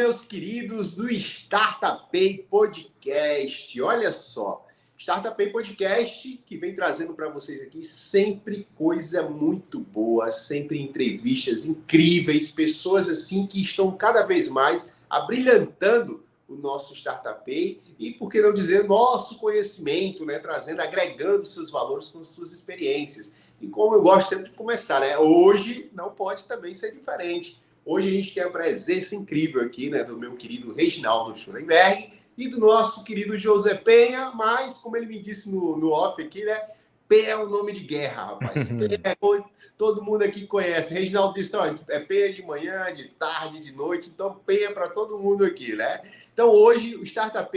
meus queridos do Startup Podcast. Olha só, Startup Podcast que vem trazendo para vocês aqui sempre coisa muito boa, sempre entrevistas incríveis, pessoas assim que estão cada vez mais abrilhantando o nosso Startup e, por que não dizer, nosso conhecimento, né? Trazendo, agregando seus valores com suas experiências. E como eu gosto sempre de começar, né? Hoje não pode também ser diferente. Hoje a gente tem a presença incrível aqui, né, do meu querido Reginaldo Schulenberg e do nosso querido José Penha, mas, como ele me disse no off aqui, né, Penha é um nome de guerra, rapaz. Penha, todo mundo aqui conhece. Reginaldo disse, ó, é Penha de manhã, de tarde, de noite, então Penha para todo mundo aqui, né? Então hoje o Startup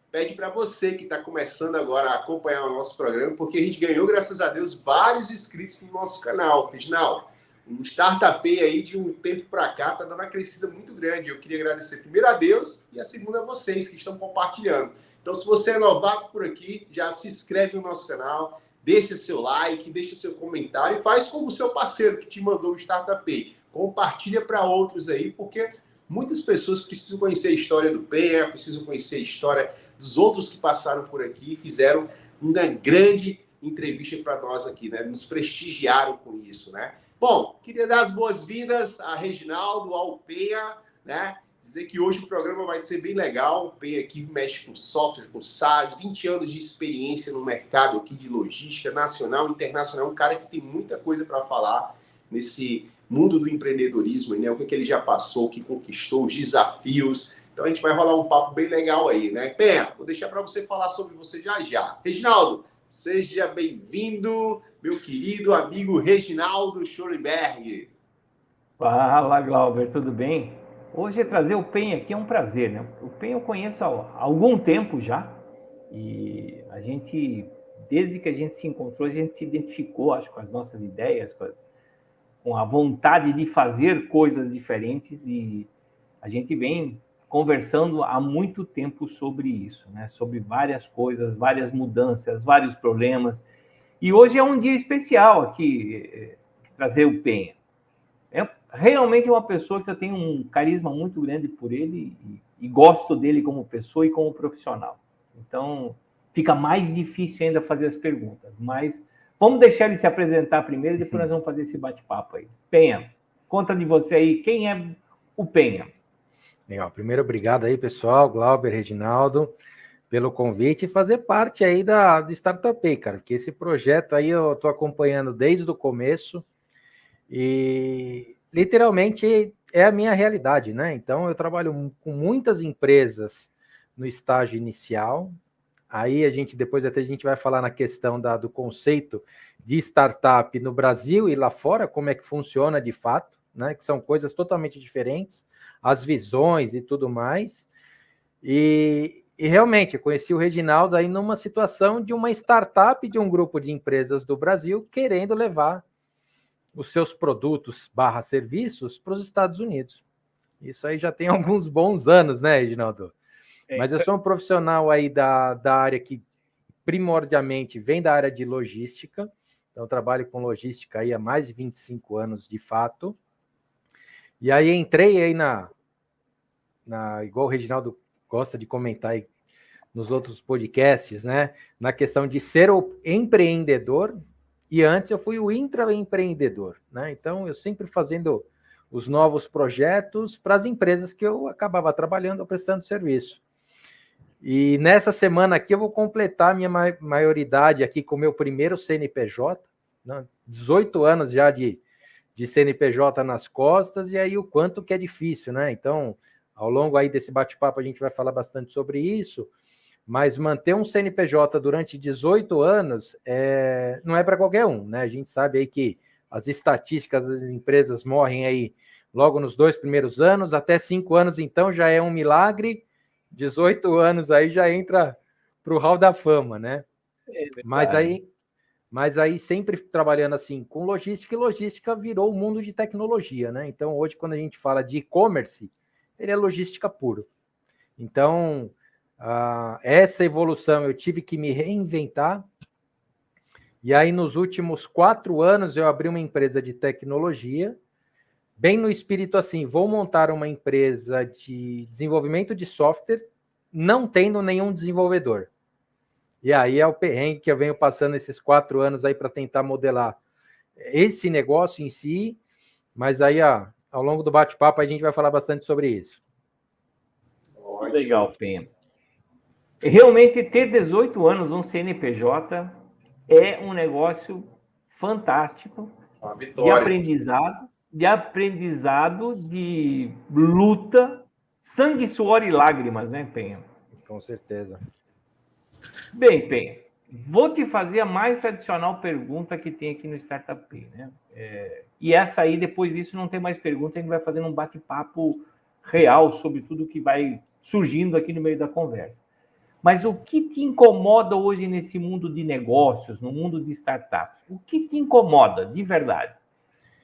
pede para você que está começando agora a acompanhar o nosso programa, porque a gente ganhou, graças a Deus, vários inscritos no nosso canal, Reginaldo. Um Startup aí de um tempo para cá está dando uma crescida muito grande. Eu queria agradecer primeiro a Deus e a segunda a vocês que estão compartilhando. Então, se você é novato por aqui, já se inscreve no nosso canal, deixa seu like, deixa seu comentário e faz como o seu parceiro que te mandou o Startup. Compartilha para outros aí, porque muitas pessoas precisam conhecer a história do Penha, precisam conhecer a história dos outros que passaram por aqui e fizeram uma grande entrevista para nós aqui, né? Nos prestigiaram com isso, né? Bom, queria dar as boas-vindas a Reginaldo, ao Penha, né? Dizer que hoje o programa vai ser bem legal. O Penha aqui mexe com software, com SaaS, 20 anos de experiência no mercado aqui de logística nacional e internacional. Um cara que tem muita coisa para falar nesse mundo do empreendedorismo, né? O que ele já passou, o que conquistou, os desafios. Então a gente vai rolar um papo bem legal aí, né? Penha, vou deixar para você falar sobre você já já. Reginaldo, seja bem-vindo, meu querido amigo Reginaldo Schulenberg. Fala, Glauber, tudo bem? Hoje trazer o Penha aqui é um prazer, né? O Penha eu conheço há algum tempo já e a gente, desde que a gente se encontrou, a gente se identificou, acho, com as nossas ideias, com a vontade de fazer coisas diferentes e a gente vem conversando há muito tempo sobre isso, né? Sobre várias coisas, várias mudanças, vários problemas. E hoje é um dia especial aqui, trazer o Penha. É realmente uma pessoa que eu tenho um carisma muito grande por ele e gosto dele como pessoa e como profissional. Então, fica mais difícil ainda fazer as perguntas. Mas vamos deixar ele se apresentar primeiro e depois nós vamos fazer esse bate-papo aí. Penha, conta de você aí, quem é o Penha? Legal. Primeiro, obrigado aí, pessoal, Glauber, Reginaldo, pelo convite e fazer parte aí do Startup, cara, porque esse projeto aí eu estou acompanhando desde o começo e literalmente é a minha realidade, né? Então eu trabalho com muitas empresas no estágio inicial, aí depois até a gente vai falar na questão do conceito de startup no Brasil e lá fora, como é que funciona de fato, né? Que são coisas totalmente diferentes, as visões e tudo mais. E realmente, eu conheci o Reginaldo aí numa situação de uma startup de um grupo de empresas do Brasil querendo levar os seus produtos / serviços para os Estados Unidos. Isso aí já tem alguns bons anos, né, Reginaldo? Mas eu sou um profissional aí da área que primordialmente vem da área de logística, então eu trabalho com logística aí há mais de 25 anos, de fato. E aí entrei aí igual o Reginaldo gosta de comentar aí nos outros podcasts, né? Na questão de ser o empreendedor, e antes eu fui o intraempreendedor, né? Então eu sempre fazendo os novos projetos para as empresas que eu acabava trabalhando ou prestando serviço. E nessa semana aqui eu vou completar a minha maioridade aqui com o meu primeiro CNPJ, né? 18 anos já de CNPJ nas costas, e aí o quanto que é difícil, né? Então, ao longo aí desse bate-papo a gente vai falar bastante sobre isso, mas manter um CNPJ durante 18 anos não é para qualquer um, né? A gente sabe aí que as estatísticas das empresas morrem aí logo nos 2 primeiros anos, até 5 anos então já é um milagre, 18 anos aí já entra para o hall da fama, né? Mas aí sempre trabalhando assim com logística, e logística virou o mundo de tecnologia, né? Então hoje quando a gente fala de e-commerce, ele é logística puro. Então, essa evolução eu tive que me reinventar, e aí nos últimos 4 anos eu abri uma empresa de tecnologia, bem no espírito assim, vou montar uma empresa de desenvolvimento de software, não tendo nenhum desenvolvedor. E aí é o perrengue que eu venho passando esses 4 anos aí para tentar modelar esse negócio em si, mas aí ao longo do bate-papo a gente vai falar bastante sobre isso. Ótimo. Legal, Penha. Realmente ter 18 anos um CNPJ é um negócio fantástico de aprendizado, de luta, sangue, suor e lágrimas, né, Penha? Com certeza. Bem, Penha, vou te fazer a mais tradicional pergunta que tem aqui no Startup Pay, né? E essa aí, depois disso, não tem mais pergunta, a gente vai fazendo um bate-papo real sobre tudo que vai surgindo aqui no meio da conversa. Mas o que te incomoda hoje nesse mundo de negócios, no mundo de startups? O que te incomoda, de verdade?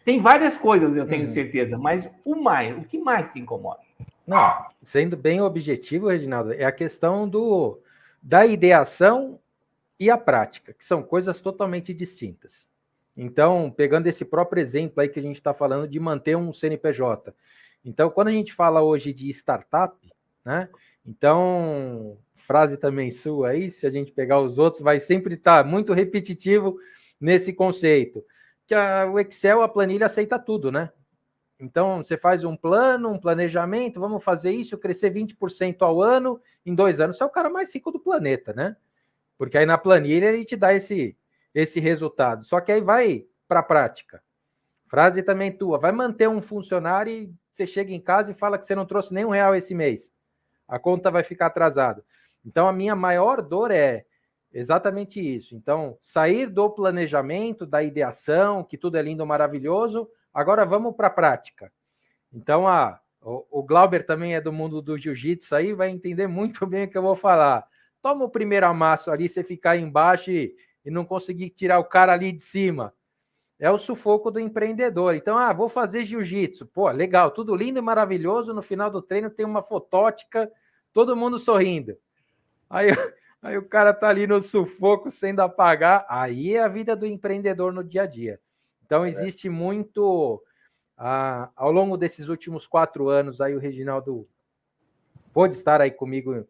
Tem várias coisas, eu tenho certeza, mas o que mais te incomoda? Não, sendo bem objetivo, Reginaldo, é a questão da ideação e a prática, que são coisas totalmente distintas. Então, pegando esse próprio exemplo aí que a gente está falando de manter um CNPJ. Então, quando a gente fala hoje de startup, né? Então, frase também sua aí, se a gente pegar os outros, vai sempre estar muito repetitivo nesse conceito. Que o Excel, a planilha aceita tudo, né? Então, você faz um plano, um planejamento, vamos fazer isso, crescer 20% ao ano, em 2 anos, você é o cara mais rico do planeta, né? Porque aí na planilha ele te dá esse resultado. Só que aí vai para a prática. Frase também tua, vai manter um funcionário e você chega em casa e fala que você não trouxe nem R$1 esse mês. A conta vai ficar atrasada. Então, a minha maior dor é exatamente isso. Então, sair do planejamento, da ideação, que tudo é lindo, maravilhoso, agora vamos para a prática. Então, o Glauber também é do mundo do jiu-jitsu aí, vai entender muito bem o que eu vou falar. Toma o primeiro amasso ali, você ficar embaixo e não conseguir tirar o cara ali de cima. É o sufoco do empreendedor. Então, vou fazer jiu-jitsu. Pô, legal, tudo lindo e maravilhoso. No final do treino tem uma fotótica, todo mundo sorrindo. Aí o cara tá ali no sufoco, sem apagar. Aí é a vida do empreendedor no dia a dia. Então, existe muito... ao longo desses últimos 4 anos, aí o Reginaldo pôde estar aí comigo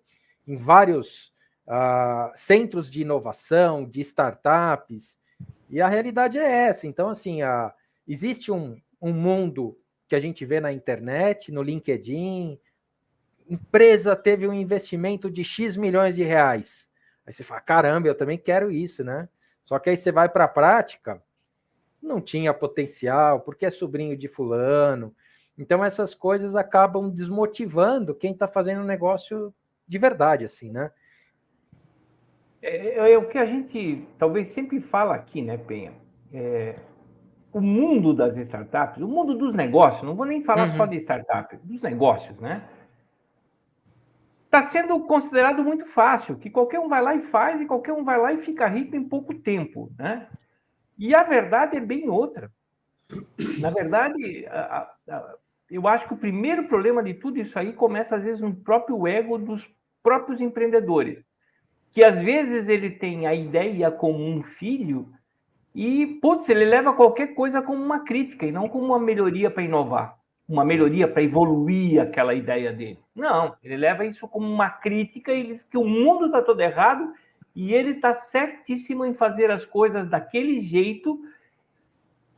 em vários centros de inovação, de startups, e a realidade é essa. Então, assim, existe um mundo que a gente vê na internet, no LinkedIn, empresa teve um investimento de X milhões de reais. Aí você fala, caramba, eu também quero isso, né? Só que aí você vai para a prática, não tinha potencial, porque é sobrinho de fulano. Então, essas coisas acabam desmotivando quem está fazendo um negócio de verdade, assim, né? É o que a gente talvez sempre fala aqui, né, Penha? O mundo das startups, o mundo dos negócios, não vou nem falar só de startup, dos negócios, né? Está sendo considerado muito fácil, que qualquer um vai lá e faz, e qualquer um vai lá e fica rico em pouco tempo, né? E a verdade é bem outra. Na verdade, eu acho que o primeiro problema de tudo isso aí começa, às vezes, no próprio ego dos próprios empreendedores. Que, às vezes, ele tem a ideia como um filho e, putz, ele leva qualquer coisa como uma crítica e não como uma melhoria para inovar, uma melhoria para evoluir aquela ideia dele. Não, ele leva isso como uma crítica e diz que o mundo está todo errado e ele está certíssimo em fazer as coisas daquele jeito,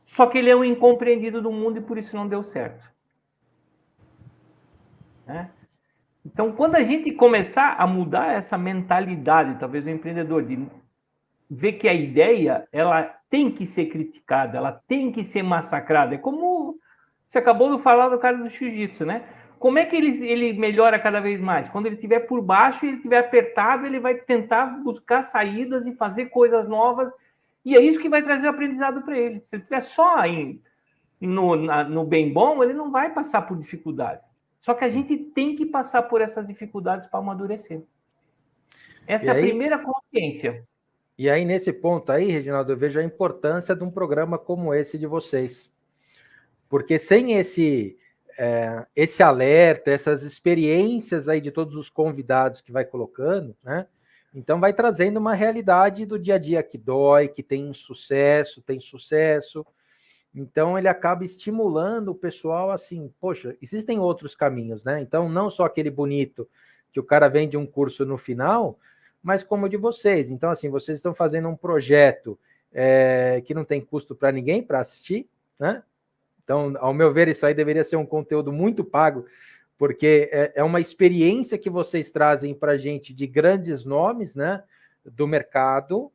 só que ele é um incompreendido do mundo e por isso não deu certo. Né? Então, quando a gente começar a mudar essa mentalidade, talvez do empreendedor, de ver que a ideia ela tem que ser criticada, ela tem que ser massacrada. É como você acabou de falar do cara do jiu-jitsu, né? Como é que ele melhora cada vez mais? Quando ele estiver por baixo, ele estiver apertado, ele vai tentar buscar saídas e fazer coisas novas. E é isso que vai trazer o aprendizado para ele. Se ele estiver só no bem bom, ele não vai passar por dificuldades. Só que a gente tem que passar por essas dificuldades para amadurecer. Essa é a primeira consciência. E aí, nesse ponto aí, Reginaldo, eu vejo a importância de um programa como esse de vocês. Porque sem esse alerta, essas experiências aí de todos os convidados que vai colocando, né? Então vai trazendo uma realidade do dia a dia que dói, que tem sucesso, Então, ele acaba estimulando o pessoal assim, poxa, existem outros caminhos, né? Então, não só aquele bonito que o cara vende um curso no final, mas como o de vocês. Então, assim, vocês estão fazendo um projeto que não tem custo para ninguém para assistir, né? Então, ao meu ver, isso aí deveria ser um conteúdo muito pago, porque é uma experiência que vocês trazem para a gente de grandes nomes, né, do mercado.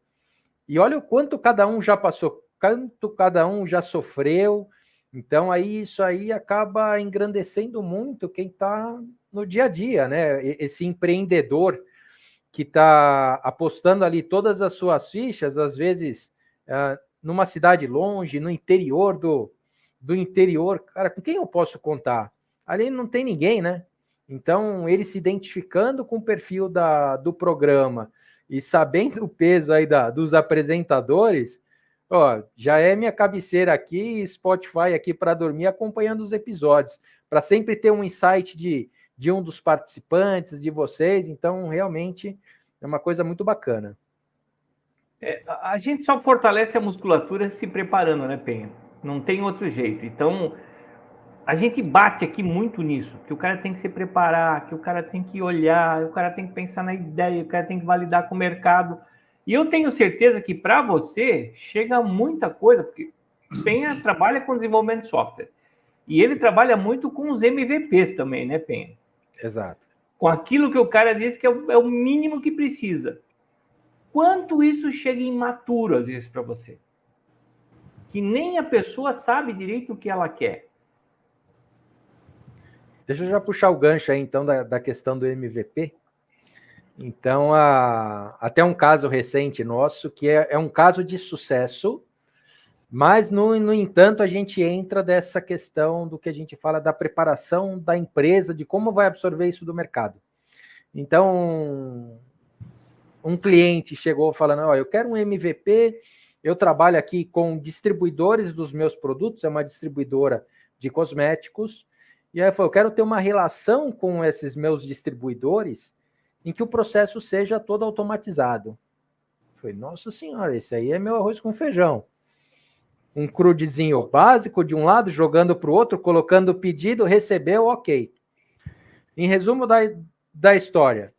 E olha o quanto cada um já passou, quanto cada um já sofreu. Então, aí isso aí acaba engrandecendo muito quem está no dia a dia, né? Esse empreendedor que está apostando ali todas as suas fichas, às vezes numa cidade longe, no interior do interior. Cara, com quem eu posso contar? Ali não tem ninguém, né? Então, ele se identificando com o perfil do programa e sabendo o peso aí dos apresentadores, ó, já é minha cabeceira aqui, Spotify aqui para dormir, acompanhando os episódios, para sempre ter um insight de um dos participantes, de vocês. Então, realmente, é uma coisa muito bacana. A gente só fortalece a musculatura se preparando, né, Penha? Não tem outro jeito. Então, a gente bate aqui muito nisso, que o cara tem que se preparar, que o cara tem que olhar, o cara tem que pensar na ideia, o cara tem que validar com o mercado. E eu tenho certeza que para você chega muita coisa, porque Penha trabalha com desenvolvimento de software. E ele trabalha muito com os MVPs também, né, Penha? Exato. Com aquilo que o cara disse que é o mínimo que precisa. Quanto isso chega imaturo, às vezes, para você? Que nem a pessoa sabe direito o que ela quer. Deixa eu já puxar o gancho aí, então, da questão do MVP. Então, até um caso recente nosso, que é um caso de sucesso, mas, no entanto, a gente entra dessa questão do que a gente fala da preparação da empresa, de como vai absorver isso do mercado. Então, um cliente chegou falando, ó, eu quero um MVP, eu trabalho aqui com distribuidores dos meus produtos, é uma distribuidora de cosméticos, e aí falou, eu quero ter uma relação com esses meus distribuidores em que o processo seja todo automatizado. Eu falei, nossa senhora, esse aí é meu arroz com feijão. Um crudezinho básico de um lado, jogando para o outro, colocando o pedido, recebeu, ok. Em resumo da história,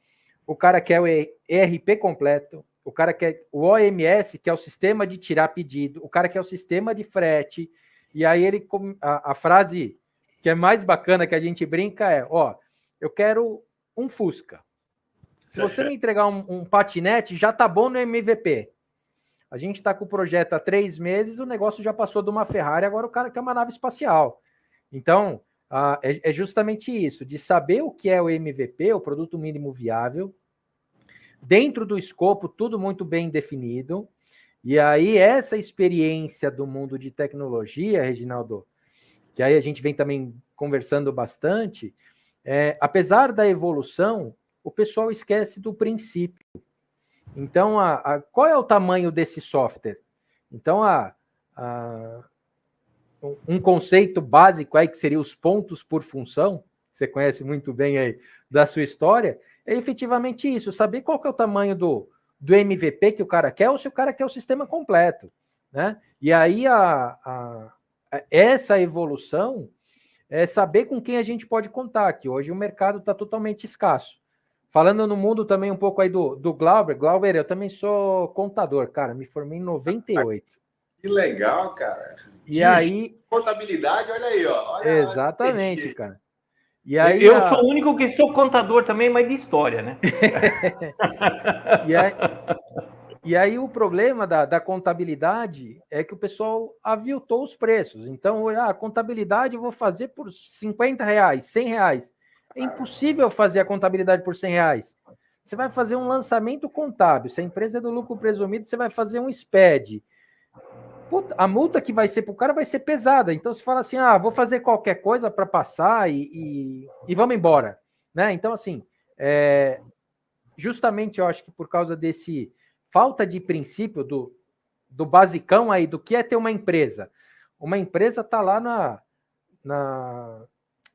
o cara quer o ERP completo, o cara quer o OMS, que é o sistema de tirar pedido, o cara quer o sistema de frete, e aí a frase que é mais bacana que a gente brinca é, ó, eu quero um Fusca. Se você me entregar um patinete, já tá bom no MVP. A gente está com o projeto há 3 meses, o negócio já passou de uma Ferrari, agora o cara quer uma nave espacial. Então, é justamente isso, de saber o que é o MVP, o produto mínimo viável, dentro do escopo, tudo muito bem definido. E aí, essa experiência do mundo de tecnologia, Reginaldo, que aí a gente vem também conversando bastante, apesar da evolução, o pessoal esquece do princípio. Então, qual é o tamanho desse software? Então, um conceito básico aí, que seria os pontos por função, você conhece muito bem aí da sua história, é efetivamente isso, saber qual que é o tamanho do MVP que o cara quer, ou se o cara quer o sistema completo, né? E aí, essa evolução é saber com quem a gente pode contar, que hoje o mercado está totalmente escasso. Falando no mundo também um pouco aí do Glauber. Glauber, eu também sou contador, cara. Me formei em 98. Que legal, cara. E aí... Contabilidade, olha aí, ó. Olha, exatamente, cara. E aí, eu sou o único que sou contador também, mas de história, né? E aí o problema da contabilidade é que o pessoal aviltou os preços. Então, a contabilidade eu vou fazer por R$50, R$100. É impossível fazer a contabilidade por R$100. Você vai fazer um lançamento contábil. Se a empresa é do lucro presumido, você vai fazer um SPED. Puta, a multa que vai ser para o cara vai ser pesada. Então, você fala assim, vou fazer qualquer coisa para passar e vamos embora. Né? Então, assim, justamente eu acho que por causa desse falta de princípio do basicão aí, do que é ter uma empresa. Uma empresa está lá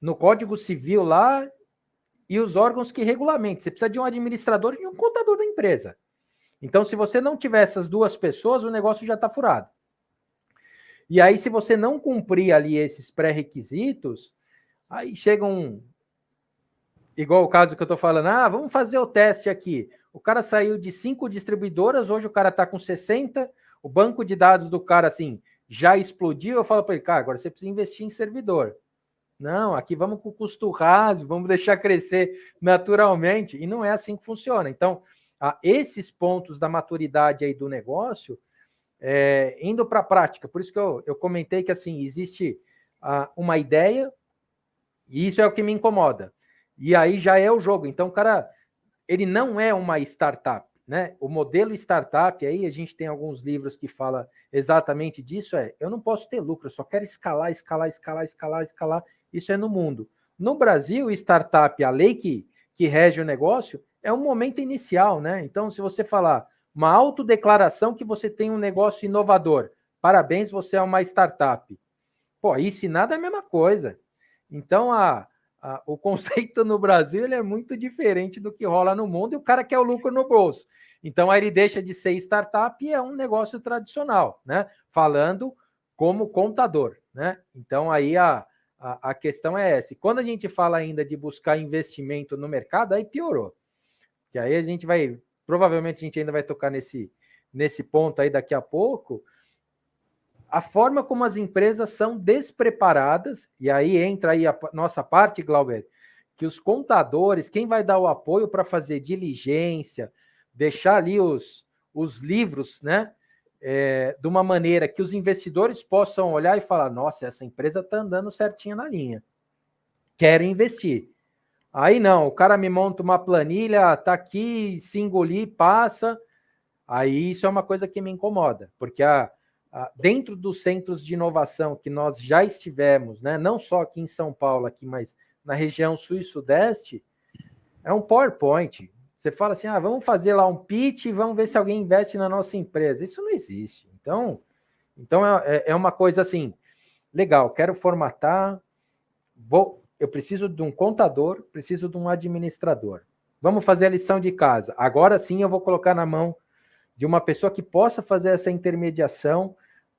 no Código Civil lá e os órgãos que regulamentam. Você precisa de um administrador e de um contador da empresa. Então, se você não tiver essas duas pessoas, o negócio já está furado. E aí, se você não cumprir ali esses pré-requisitos, aí chega igual o caso que eu estou falando, vamos fazer o teste aqui. O cara saiu de 5 distribuidoras, hoje o cara está com 60, o banco de dados do cara, assim, já explodiu. Eu falo para ele, cara, agora você precisa investir em servidor. Não, aqui vamos com custo raso, vamos deixar crescer naturalmente, e não é assim que funciona. Então, esses pontos da maturidade aí do negócio, indo para a prática, por isso que eu comentei que, assim, existe uma ideia, e isso é o que me incomoda. E aí já é o jogo. Então, o cara, ele não é uma startup, né? O modelo startup, aí a gente tem alguns livros que falam exatamente disso, eu não posso ter lucro, eu só quero escalar. Isso é no mundo. No Brasil, startup, a lei que rege o negócio, é um momento inicial, né? Então, se você falar uma autodeclaração que você tem um negócio inovador, parabéns, você é uma startup. Pô, isso e nada é a mesma coisa. Então, o conceito no Brasil ele é muito diferente do que rola no mundo, e o cara quer o lucro no bolso. Então, aí ele deixa de ser startup e é um negócio tradicional, né? Falando como contador, né? Então, aí a questão é essa. E quando a gente fala ainda de buscar investimento no mercado, aí piorou. Que aí a gente vai, provavelmente a gente ainda vai tocar nesse ponto aí daqui a pouco, a forma como as empresas são despreparadas, e aí entra aí a nossa parte, Glauber, que os contadores, quem vai dar o apoio para fazer diligência, deixar ali os livros, né, de uma maneira que os investidores possam olhar e falar, nossa, essa empresa está andando certinho na linha, quero investir. Aí não, o cara me monta uma planilha, tá aqui, se engolir, passa. Aí isso é uma coisa que me incomoda, porque dentro dos centros de inovação que nós já estivemos, né, não só aqui em São Paulo, aqui, mas na região sul e sudeste, é um PowerPoint. Você fala assim, vamos fazer lá um pitch e vamos ver se alguém investe na nossa empresa. Isso não existe. Então é uma coisa assim, legal, quero formatar, eu preciso de um contador, preciso de um administrador. Vamos fazer a lição de casa. Agora sim eu vou colocar na mão de uma pessoa que possa fazer essa intermediação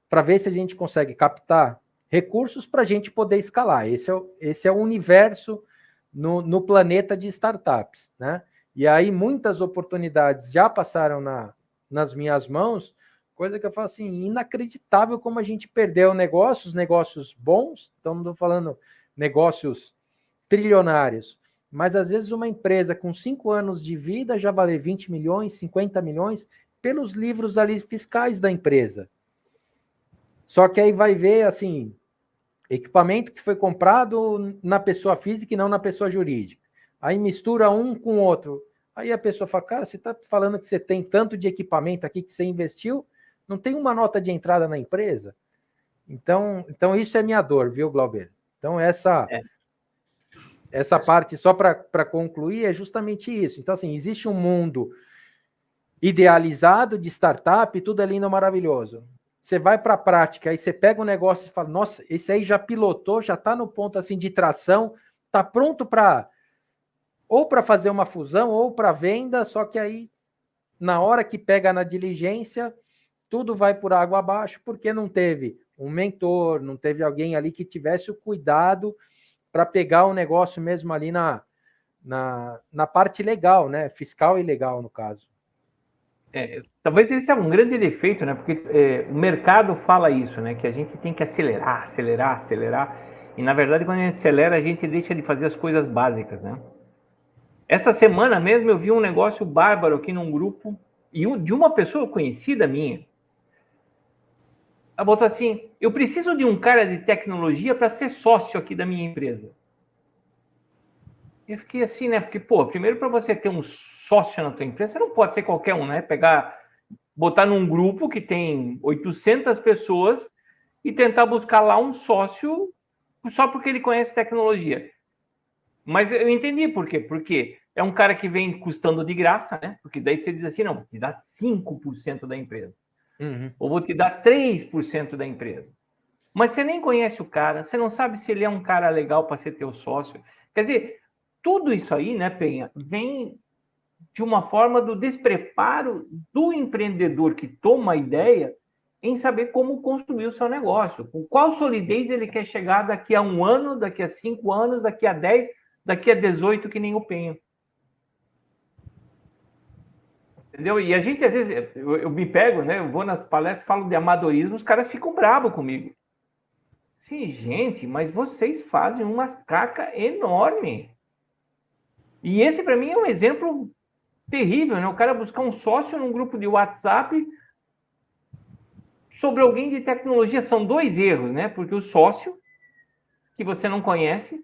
para ver se a gente consegue captar recursos para a gente poder escalar. Esse é o universo no planeta de startups, né? E aí muitas oportunidades já passaram nas minhas mãos, coisa que eu falo assim, inacreditável como a gente perdeu negócios bons, então não estou falando negócios trilionários, mas às vezes uma empresa com 5 anos de vida já vale 20 milhões, 50 milhões, pelos livros ali fiscais da empresa. Só que aí vai ver, assim, equipamento que foi comprado na pessoa física e não na pessoa jurídica. Aí mistura um com o outro. Aí a pessoa fala, cara, você está falando que você tem tanto de equipamento aqui que você investiu, não tem uma nota de entrada na empresa? Então isso é minha dor, viu, Glauber? Então essa parte, só para concluir, é justamente isso. Então, assim, existe um mundo idealizado de startup, tudo é lindo, maravilhoso. Você vai para a prática, aí você pega um negócio e fala, nossa, esse aí já pilotou, já está no ponto assim de tração, está pronto para fazer uma fusão ou para venda, só que aí na hora que pega na diligência, tudo vai por água abaixo, porque não teve um mentor, não teve alguém ali que tivesse o cuidado para pegar o negócio mesmo ali na parte legal, né? Fiscal e legal, no caso. Talvez esse é um grande defeito, né? Porque o mercado fala isso, né? Que a gente tem que acelerar. E na verdade, quando a gente acelera, a gente deixa de fazer as coisas básicas, né? Essa semana mesmo eu vi um negócio bárbaro aqui num grupo de uma pessoa conhecida minha. Ela botou assim: eu preciso de um cara de tecnologia para ser sócio aqui da minha empresa. Eu fiquei assim, né? Porque, primeiro, para você ter um sócio na tua empresa, você não pode ser qualquer um, né? Botar num grupo que tem 800 pessoas e tentar buscar lá um sócio só porque ele conhece tecnologia. Mas eu entendi por quê. Porque é um cara que vem custando de graça, né? Porque daí você diz assim, não, vou te dar 5% da empresa. Ou vou te dar 3% da empresa. Mas você nem conhece o cara, você não sabe se ele é um cara legal para ser teu sócio. Quer dizer, tudo isso aí, né, Penha, vem de uma forma do despreparo do empreendedor que toma a ideia em saber como construir o seu negócio, com qual solidez ele quer chegar daqui a 1 ano, daqui a 5 anos, daqui a 10, daqui a 18, que nem o Penho. Entendeu? E a gente, às vezes, eu me pego, né? Eu vou nas palestras, falo de amadorismo, os caras ficam bravos comigo. Sim, gente, mas vocês fazem umas caca enorme. E esse, para mim, é um exemplo terrível, né? O cara buscar um sócio num grupo de WhatsApp sobre alguém de tecnologia. São 2 erros, né? Porque o sócio, que você não conhece,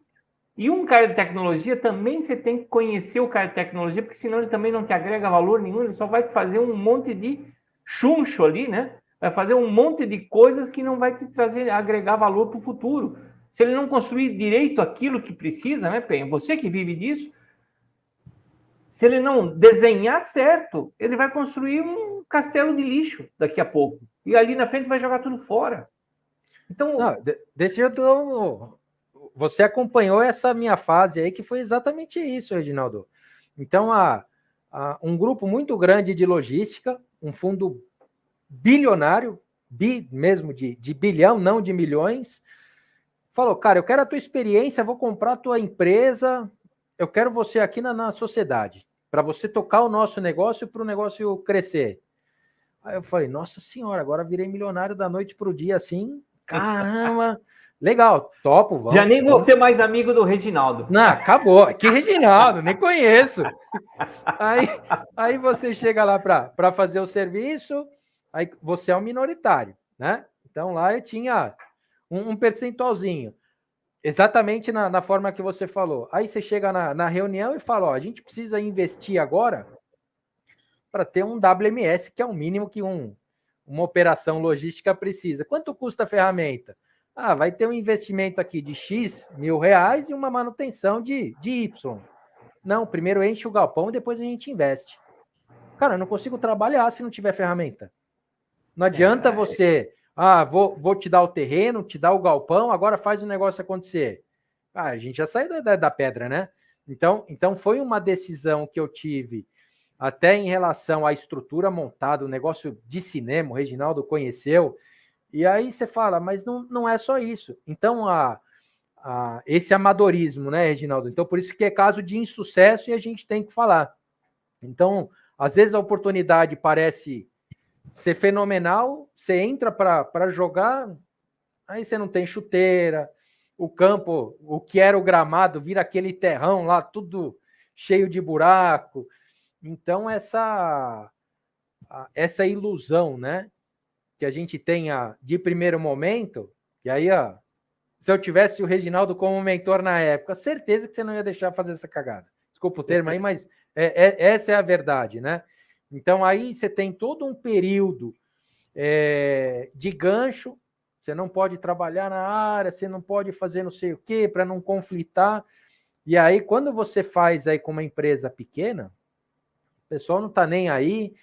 e um cara de tecnologia, também você tem que conhecer o cara de tecnologia, porque senão ele também não te agrega valor nenhum, ele só vai fazer um monte de chuncho ali, né? Vai fazer um monte de coisas que não vai te trazer, agregar valor para o futuro. Se ele não construir direito aquilo que precisa, né, Penha? Você que vive disso, se ele não desenhar certo, ele vai construir um castelo de lixo daqui a pouco. E ali na frente vai jogar tudo fora. Então, Não, desse jeito, você acompanhou essa minha fase aí, que foi exatamente isso, Reginaldo. Então, um grupo muito grande de logística, um fundo bilionário, mesmo de bilhão, não de milhões, falou, cara, eu quero a tua experiência, vou comprar a tua empresa, eu quero você aqui na sociedade, para você tocar o nosso negócio, para o negócio crescer. Aí eu falei, nossa senhora, agora virei milionário da noite para o dia, assim, caramba, legal, topo, vamos. Já nem vou ser mais amigo do Reginaldo. Não, acabou, que Reginaldo, nem conheço. Aí você chega lá para fazer o serviço, aí você é um minoritário, né? Então lá eu tinha um percentualzinho, exatamente na forma que você falou. Aí você chega na reunião e fala, ó, a gente precisa investir agora para ter um WMS, que é o mínimo que uma operação logística precisa. Quanto custa a ferramenta? Ah, vai ter um investimento aqui de X mil reais e uma manutenção de Y. Não, primeiro enche o galpão e depois a gente investe. Cara, eu não consigo trabalhar se não tiver ferramenta. Não adianta você, vou te dar o terreno, te dar o galpão, agora faz o negócio acontecer. A gente já saiu da pedra, né? Então foi uma decisão que eu tive até em relação à estrutura montada, o negócio de cinema, o Reginaldo conheceu, e aí você fala, mas não é só isso. Então, esse amadorismo, né, Reginaldo? Então, por isso que é caso de insucesso e a gente tem que falar. Então, às vezes a oportunidade parece ser fenomenal, você entra para jogar, aí você não tem chuteira, o campo, o que era o gramado, vira aquele terrão lá, tudo cheio de buraco. Então, essa ilusão, né, que a gente tenha de primeiro momento, e aí, se eu tivesse o Reginaldo como mentor na época, certeza que você não ia deixar fazer essa cagada. Desculpa o termo aí, mas essa é a verdade, né? Então, aí você tem todo um período de gancho, você não pode trabalhar na área, você não pode fazer não sei o quê, para não conflitar. E aí, quando você faz aí com uma empresa pequena, o pessoal não está nem aí.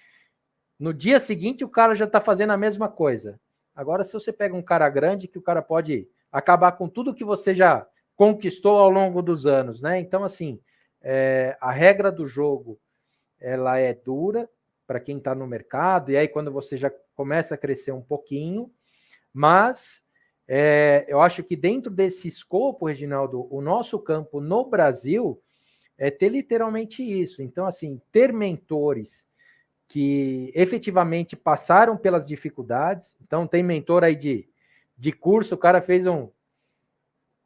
No dia seguinte, o cara já está fazendo a mesma coisa. Agora, se você pega um cara grande, que o cara pode acabar com tudo que você já conquistou ao longo dos anos, né? Então, assim, a regra do jogo, ela é dura para quem está no mercado, e aí quando você já começa a crescer um pouquinho, mas eu acho que dentro desse escopo, Reginaldo, o nosso campo no Brasil é ter literalmente isso. Então, assim, ter mentores que efetivamente passaram pelas dificuldades. Então, tem mentor aí de curso, o cara fez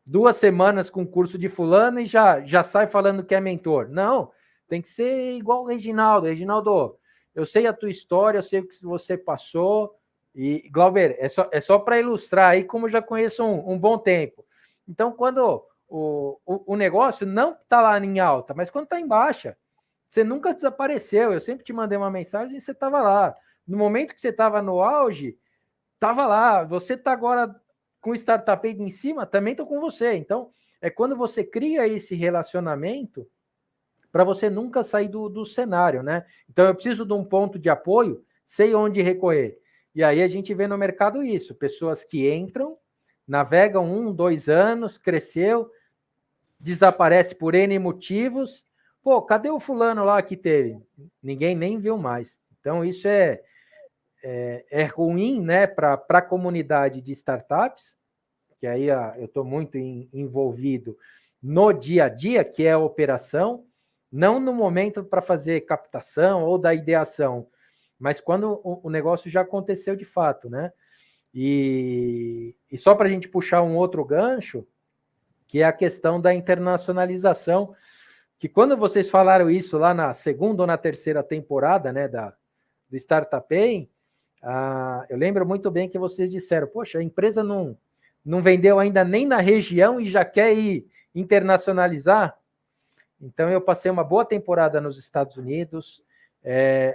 2 semanas com curso de fulano e já sai falando que é mentor. Não, tem que ser igual o Reginaldo. Reginaldo, eu sei a tua história, eu sei o que você passou. E, Glauber, é só para ilustrar aí, como eu já conheço um bom tempo. Então, quando o negócio não está lá em alta, mas quando está em baixa, você nunca desapareceu. Eu sempre te mandei uma mensagem e você estava lá. No momento que você estava no auge, estava lá. Você está agora com o Startup Aid em cima, também estou com você. Então, é quando você cria esse relacionamento para você nunca sair do cenário, né? Então, eu preciso de um ponto de apoio, sei onde recorrer. E aí a gente vê no mercado isso, pessoas que entram, navegam 1, 2 anos, cresceu, desaparece por N motivos. Pô, cadê o fulano lá que teve? Ninguém nem viu mais. Então, isso é é ruim, né, para a comunidade de startups, que aí eu estou muito envolvido no dia a dia, que é a operação, não no momento para fazer captação ou da ideação, mas quando o negócio já aconteceu de fato, né? E só para a gente puxar um outro gancho, que é a questão da internacionalização, que quando vocês falaram isso lá na segunda ou na terceira temporada, né, do Startup Pay, eu lembro muito bem que vocês disseram, poxa, a empresa não vendeu ainda nem na região e já quer ir internacionalizar. Então, eu passei uma boa temporada nos Estados Unidos,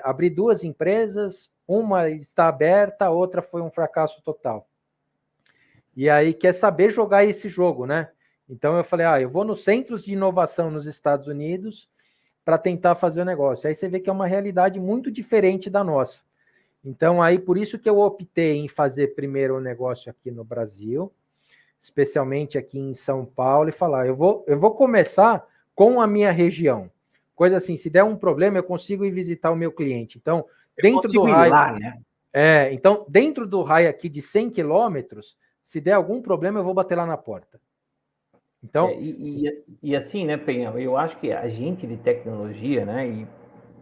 abri 2 empresas, uma está aberta, a outra foi um fracasso total. E aí, quer saber jogar esse jogo, né? Então, eu falei, eu vou nos centros de inovação nos Estados Unidos para tentar fazer o negócio. Aí você vê que é uma realidade muito diferente da nossa. Então, aí, por isso que eu optei em fazer primeiro o negócio aqui no Brasil, especialmente aqui em São Paulo, e falar, eu vou começar com a minha região. Coisa assim, se der um problema, eu consigo ir visitar o meu cliente. Então, dentro do raio... lá, né? Então, dentro do raio aqui de 100 quilômetros, se der algum problema, eu vou bater lá na porta. Então... E assim, né, Penha, eu acho que a gente de tecnologia, né, e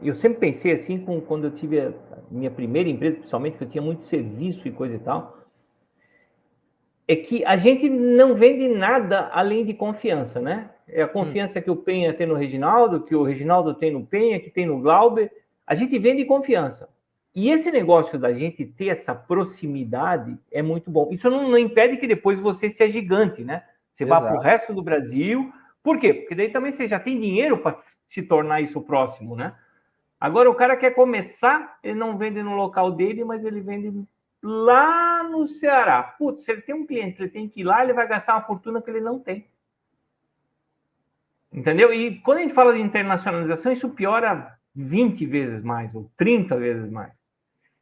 eu sempre pensei assim, quando eu tive a minha primeira empresa, principalmente, que eu tinha muito serviço e coisa e tal, é que a gente não vende nada além de confiança, né? É a confiança que o Penha tem no Reginaldo, que o Reginaldo tem no Penha, que tem no Glauber. A gente vende confiança. E esse negócio da gente ter essa proximidade é muito bom. Isso não impede que depois você seja gigante, né? Você vá para o resto do Brasil. Por quê? Porque daí também você já tem dinheiro para se tornar isso próximo, né? Agora, o cara quer começar, ele não vende no local dele, mas ele vende lá no Ceará. Putz, se ele tem um cliente que ele tem que ir lá, ele vai gastar uma fortuna que ele não tem. Entendeu? E quando a gente fala de internacionalização, isso piora 20 vezes mais, ou 30 vezes mais.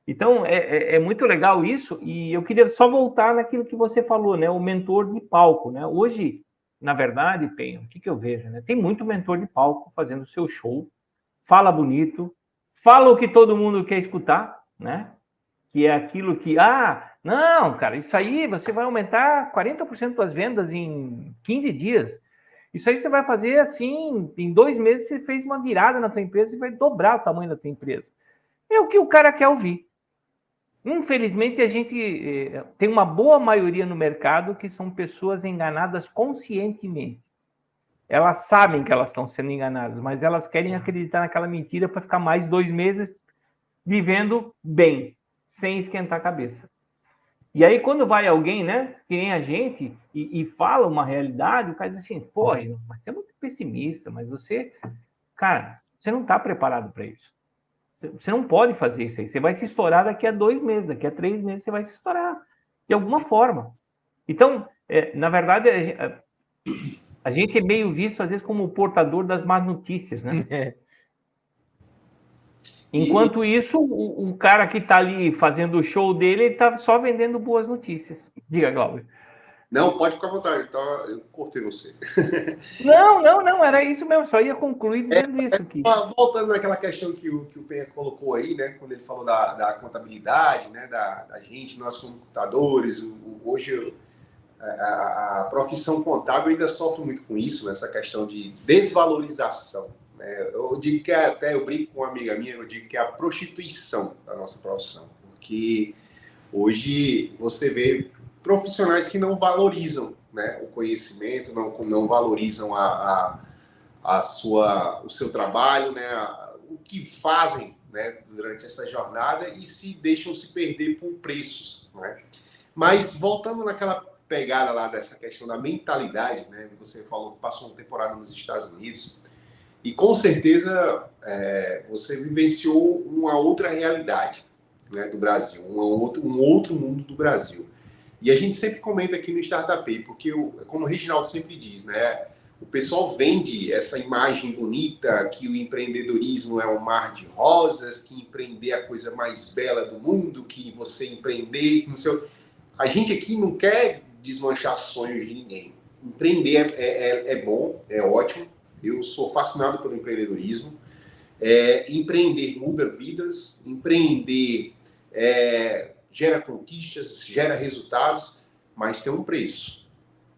Então, é muito legal isso, e eu queria só voltar naquilo que você falou, né? O mentor de palco, né? Hoje, na verdade, Penha, o que eu vejo, né? Tem muito mentor de palco fazendo o seu show, fala bonito, fala o que todo mundo quer escutar, né? Que é aquilo que, não, cara, isso aí você vai aumentar 40% das vendas em 15 dias. Isso aí você vai fazer assim, em 2 meses você fez uma virada na tua empresa e vai dobrar o tamanho da tua empresa. É o que o cara quer ouvir. Infelizmente, a gente tem uma boa maioria no mercado que são pessoas enganadas conscientemente. Elas sabem que elas estão sendo enganadas, mas elas querem acreditar naquela mentira para ficar mais 2 meses vivendo bem, sem esquentar a cabeça. E aí, quando vai alguém, né, que nem a gente, e fala uma realidade, o cara diz assim, pô, mas você é muito pessimista, mas você, cara, você não está preparado para isso. Você não pode fazer isso aí. Você vai se estourar daqui a 2 meses, daqui a 3 meses você vai se estourar, de alguma forma. Então, na verdade, a gente é meio visto, às vezes, como o portador das más notícias, né? Enquanto isso, o cara que está ali fazendo o show dele, ele está só vendendo boas notícias. Diga, Glauber. Não, pode ficar à vontade. Então, eu cortei você. Não, era isso mesmo. Só ia concluir dizendo isso aqui. Voltando naquela questão que o Penha colocou aí, né? Quando ele falou da contabilidade, né? Da gente, nós como computadores. Hoje, a profissão contábil ainda sofre muito com isso, nessa questão de desvalorização. Eu digo que eu brinco com uma amiga minha, eu digo que é a prostituição da nossa profissão, porque hoje você vê profissionais que não valorizam, né, o conhecimento, não valorizam o seu trabalho, né, o que fazem, né, durante essa jornada e se deixam se perder por preços, né? Mas voltando naquela pegada lá dessa questão da mentalidade, né, você falou que passou uma temporada nos Estados Unidos. E com certeza você vivenciou uma outra realidade, né, do Brasil, um outro mundo do Brasil. E a gente sempre comenta aqui no Startup Pay, porque, como o Reginaldo sempre diz, né, o pessoal vende essa imagem bonita que o empreendedorismo é um mar de rosas, que empreender é a coisa mais bela do mundo, que você empreender... A gente aqui não quer desmanchar sonhos de ninguém. Empreender é bom, é ótimo. Eu sou fascinado pelo empreendedorismo. Empreender muda vidas. Empreender gera conquistas, gera resultados, mas tem um preço.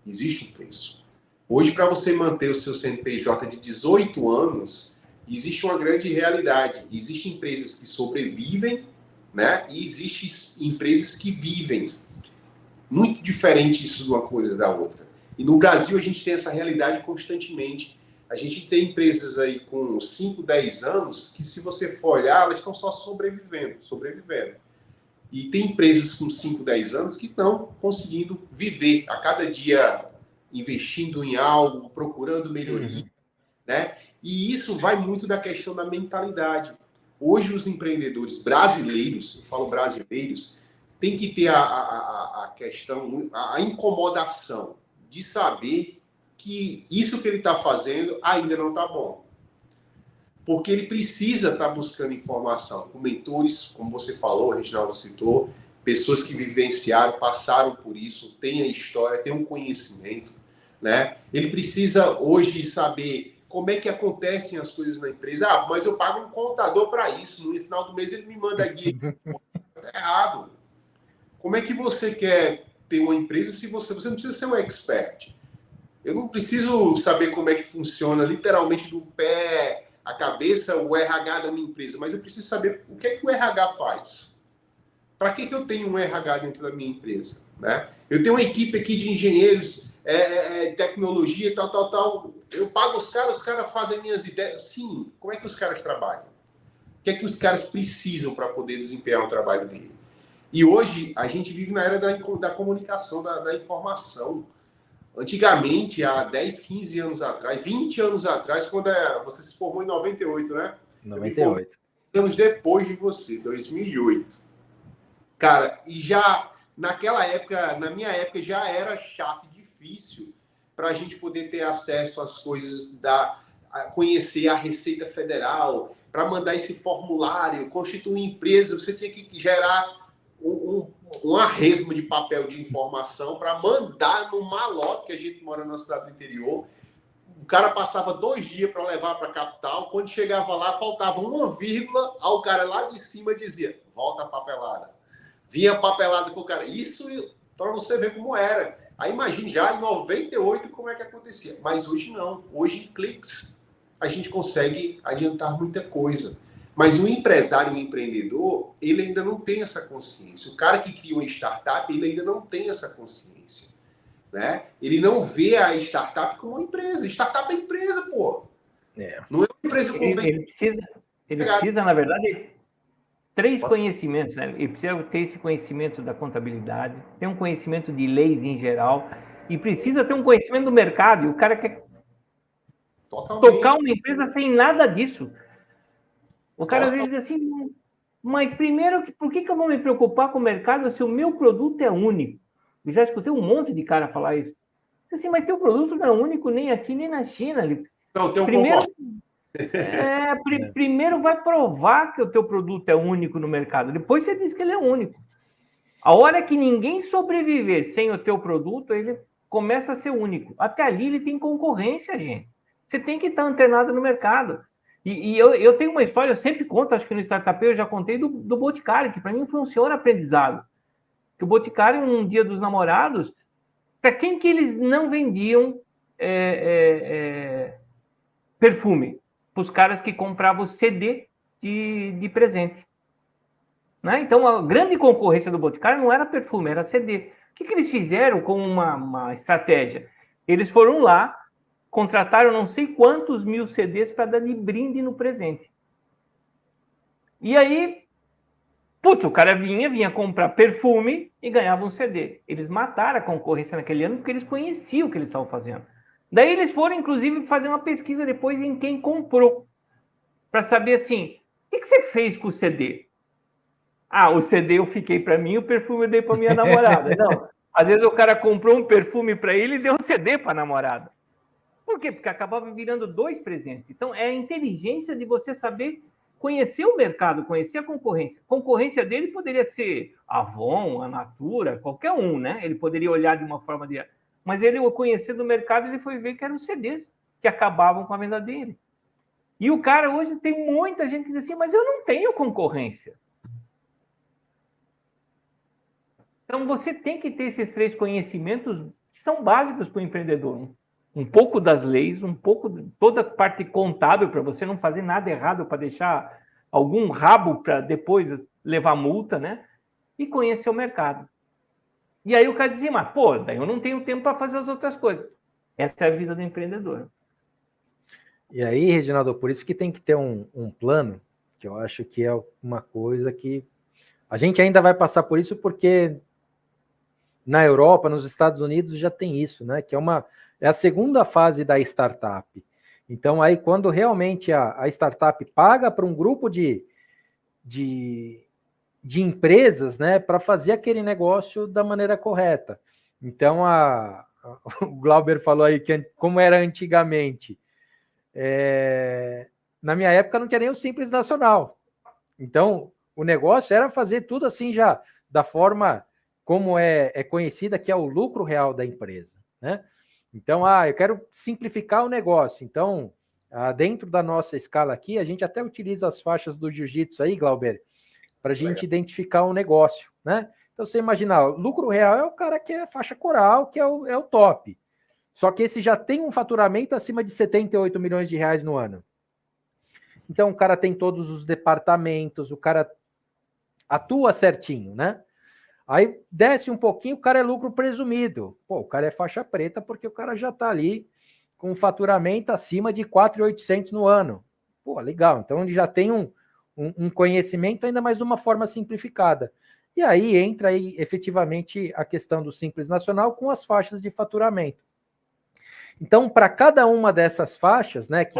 Existe um preço. Hoje, para você manter o seu CNPJ de 18 anos, existe uma grande realidade. Existem empresas que sobrevivem, né? E existem empresas que vivem. Muito diferente isso de uma coisa da outra. E no Brasil a gente tem essa realidade constantemente. A gente tem empresas aí com 5, 10 anos que, se você for olhar, elas estão só sobrevivendo. E tem empresas com 5, 10 anos que estão conseguindo viver a cada dia, investindo em algo, procurando melhoria, né? E isso vai muito da questão da mentalidade. Hoje os empreendedores brasileiros, eu falo brasileiros, tem que ter a questão, a incomodação de saber que isso que ele está fazendo ainda não está bom. Porque ele precisa estar buscando informação com mentores, como você falou, o Reginaldo citou, pessoas que vivenciaram, passaram por isso, têm a história, têm um conhecimento, né? Ele precisa hoje saber como é que acontecem as coisas na empresa. Ah, mas eu pago um contador para isso, no final do mês ele me manda guia. Está errado. Como é que você quer ter uma empresa se você não precisa ser um expert? Eu não preciso saber como é que funciona, literalmente, do pé à cabeça, o RH da minha empresa, mas eu preciso saber o que é que o RH faz. Para que eu tenho um RH dentro da minha empresa? Né? Eu tenho uma equipe aqui de engenheiros, tecnologia, tal. Eu pago os caras fazem minhas ideias. Sim, como é que os caras trabalham? O que é que os caras precisam para poder desempenhar o trabalho dele? E hoje a gente vive na era da comunicação, da informação. Antigamente, há 10, 15 anos atrás, 20 anos atrás, quando você se formou em 98, né? 98. Anos depois de você, 2008. Cara, e já naquela época, na minha época, já era chato e difícil para a gente poder ter acesso às coisas, conhecer a Receita Federal, para mandar esse formulário, constituir empresa, você tinha que gerar um arresmo de papel de informação para mandar no malote, que a gente mora na cidade do interior. O cara passava 2 dias para levar para a capital. Quando chegava lá, faltava uma vírgula. Aí o cara lá de cima dizia: volta a papelada. Vinha a papelada com o cara. Isso para você ver como era. Aí imagine já em 98 como é que acontecia. Mas hoje não. Hoje, em cliques, a gente consegue adiantar muita coisa. Mas o empresário, o empreendedor, ele ainda não tem essa consciência. O cara que cria uma startup, ele ainda não tem essa consciência. Né? Ele não vê a startup como uma empresa. Startup é empresa, pô. Não é uma empresa com... Ele precisa, na verdade, 3 conhecimentos. Né? Ele precisa ter esse conhecimento da contabilidade, ter um conhecimento de leis em geral, e precisa ter um conhecimento do mercado. E o cara quer tocar uma empresa sem nada disso. O cara às vezes diz assim, mas primeiro, por que eu vou me preocupar com o mercado se o meu produto é único? Eu já escutei um monte de cara falar isso. Assim, mas teu produto não é único nem aqui, nem na China. Não, tem um primeiro vai provar que o teu produto é único no mercado. Depois você diz que ele é único. A hora que ninguém sobreviver sem o teu produto, ele começa a ser único. Até ali ele tem concorrência, gente. Você tem que estar antenado no mercado. E eu tenho uma história, eu sempre conto, acho que no Startup eu já contei do Boticário, que para mim foi um senhor aprendizado. Que o Boticário, num dia dos namorados, para quem que eles não vendiam perfume? Para os caras que compravam CD de presente. Né? Então, a grande concorrência do Boticário não era perfume, era CD. O que eles fizeram com uma estratégia? Eles foram lá, contrataram não sei quantos mil CDs para dar de brinde no presente. E aí, o cara vinha comprar perfume e ganhava um CD. Eles mataram a concorrência naquele ano porque eles conheciam o que eles estavam fazendo. Daí eles foram, inclusive, fazer uma pesquisa depois em quem comprou, para saber assim, o que você fez com o CD? Ah, o CD eu fiquei para mim, o perfume eu dei para minha namorada. Não, às vezes o cara comprou um perfume para ele e deu um CD para a namorada. Por quê? Porque acabava virando 2 presentes. Então, é a inteligência de você saber conhecer o mercado, conhecer a concorrência. A concorrência dele poderia ser a Avon, a Natura, qualquer um, né? Ele poderia olhar de uma forma de... Mas ele, ao conhecer do mercado, ele foi ver que eram CDs que acabavam com a venda dele. E o cara hoje tem muita gente que diz assim, mas eu não tenho concorrência. Então, você tem que ter esses 3 conhecimentos que são básicos para o empreendedor. Um pouco das leis, um pouco de toda a parte contábil para você não fazer nada errado, para deixar algum rabo para depois levar multa, né? E conhecer o mercado. E aí o cara dizia, mas pô, daí eu não tenho tempo para fazer as outras coisas. Essa é a vida do empreendedor. E aí, Reginaldo, por isso que tem que ter um plano, que eu acho que é uma coisa que a gente ainda vai passar por isso, porque na Europa, nos Estados Unidos já tem isso, né? Que é a segunda fase da startup. Então, aí, quando realmente a startup paga para um grupo de empresas, né, para fazer aquele negócio da maneira correta. Então, o Glauber falou aí que como era antigamente. Na minha época não tinha nem o Simples Nacional. Então, o negócio era fazer tudo assim já, da forma como é conhecida, que é o lucro real da empresa, né? Então, eu quero simplificar o negócio. Então, dentro da nossa escala aqui, a gente até utiliza as faixas do jiu-jitsu aí, Glauber, para a gente identificar um negócio, né? Então, você imaginar, o lucro real é o cara que é faixa coral, que é o top. Só que esse já tem um faturamento acima de 78 milhões de reais no ano. Então, o cara tem todos os departamentos, o cara atua certinho, né? Aí desce um pouquinho, o cara é lucro presumido. Pô, o cara é faixa preta porque o cara já está ali com um faturamento acima de 4.800 no ano. Pô, legal. Então, ele já tem um conhecimento ainda mais de uma forma simplificada. E aí entra aí efetivamente a questão do Simples Nacional com as faixas de faturamento. Então, para cada uma dessas faixas, né, que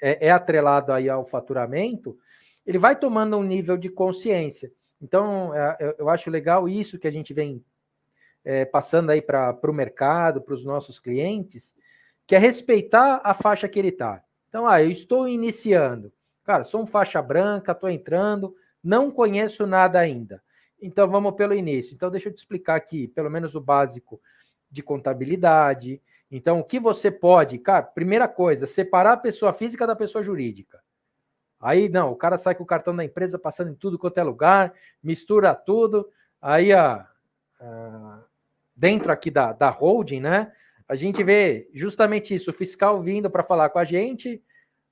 é atrelado aí ao faturamento, ele vai tomando um nível de consciência. Então, eu acho legal isso que a gente vem passando aí para o mercado, para os nossos clientes, que é respeitar a faixa que ele está. Então, eu estou iniciando. Cara, sou um faixa branca, estou entrando, não conheço nada ainda. Então, vamos pelo início. Então, deixa eu te explicar aqui, pelo menos o básico de contabilidade. Então, o que você pode... Cara, primeira coisa, separar a pessoa física da pessoa jurídica. Aí, não, o cara sai com o cartão da empresa passando em tudo quanto é lugar, mistura tudo. Aí, dentro aqui da holding, né? A gente vê justamente isso, o fiscal vindo para falar com a gente.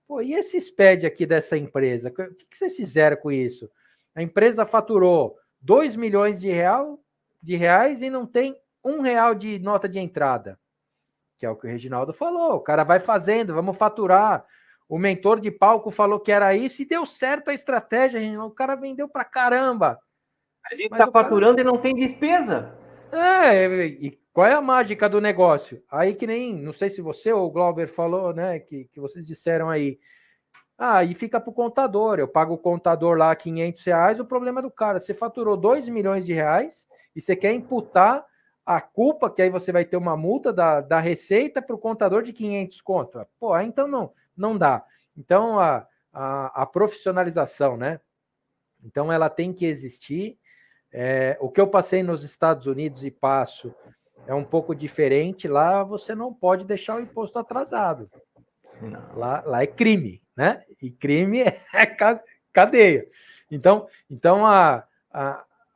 Pô, e esse SPED aqui dessa empresa? O que vocês fizeram com isso? A empresa faturou 2 milhões de reais e não tem R$1 de nota de entrada. Que é o que o Reginaldo falou. O cara vai fazendo, vamos faturar. O mentor de palco falou que era isso e deu certo a estratégia, Reginaldo. O cara vendeu pra caramba. A gente está faturando e não tem despesa. E qual é a mágica do negócio? Aí que nem, não sei se você ou o Glauber falou, né, que vocês disseram aí. E fica para o contador. Eu pago o contador lá R$500. O problema é do cara, você faturou 2 milhões de reais e você quer imputar a culpa, que aí você vai ter uma multa da receita para o contador de 500 conto. Pô, então não dá. Então, a profissionalização, né? Então, ela tem que existir. O que eu passei nos Estados Unidos e passo é um pouco diferente. Lá você não pode deixar o imposto atrasado. Lá é crime, né? E crime é cadeia. Então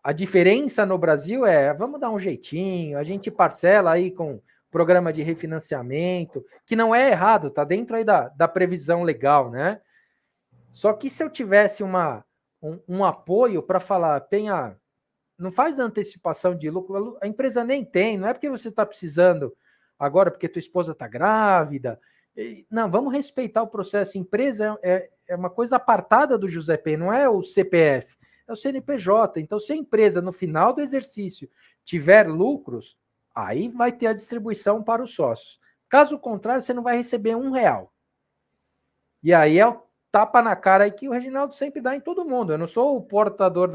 a diferença no Brasil vamos dar um jeitinho, a gente parcela aí com programa de refinanciamento, que não é errado, tá dentro aí da previsão legal, né? Só que se eu tivesse um apoio para falar, Penha, não faz antecipação de lucro, a empresa nem tem, não é porque você está precisando agora, porque tua esposa está grávida. Não, vamos respeitar o processo. Empresa é uma coisa apartada do José, não é o CPF, é o CNPJ. Então, se a empresa, no final do exercício, tiver lucros, aí vai ter a distribuição para os sócios. Caso contrário, você não vai receber R$1. E aí é o tapa na cara aí que o Reginaldo sempre dá em todo mundo. Eu não sou o portador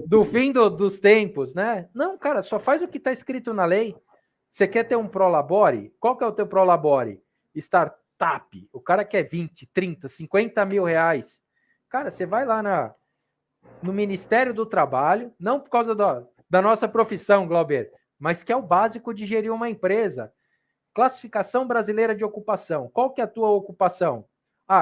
do fim dos tempos, né? Não, cara, só faz o que está escrito na lei. Você quer ter um Prolabore? Qual que é o teu Prolabore? Startup. O cara quer 20, 30, 50 mil reais. Cara, você vai lá no Ministério do Trabalho, não por causa da nossa profissão, Glauber, mas que é o básico de gerir uma empresa. Classificação brasileira de ocupação. Qual que é a tua ocupação?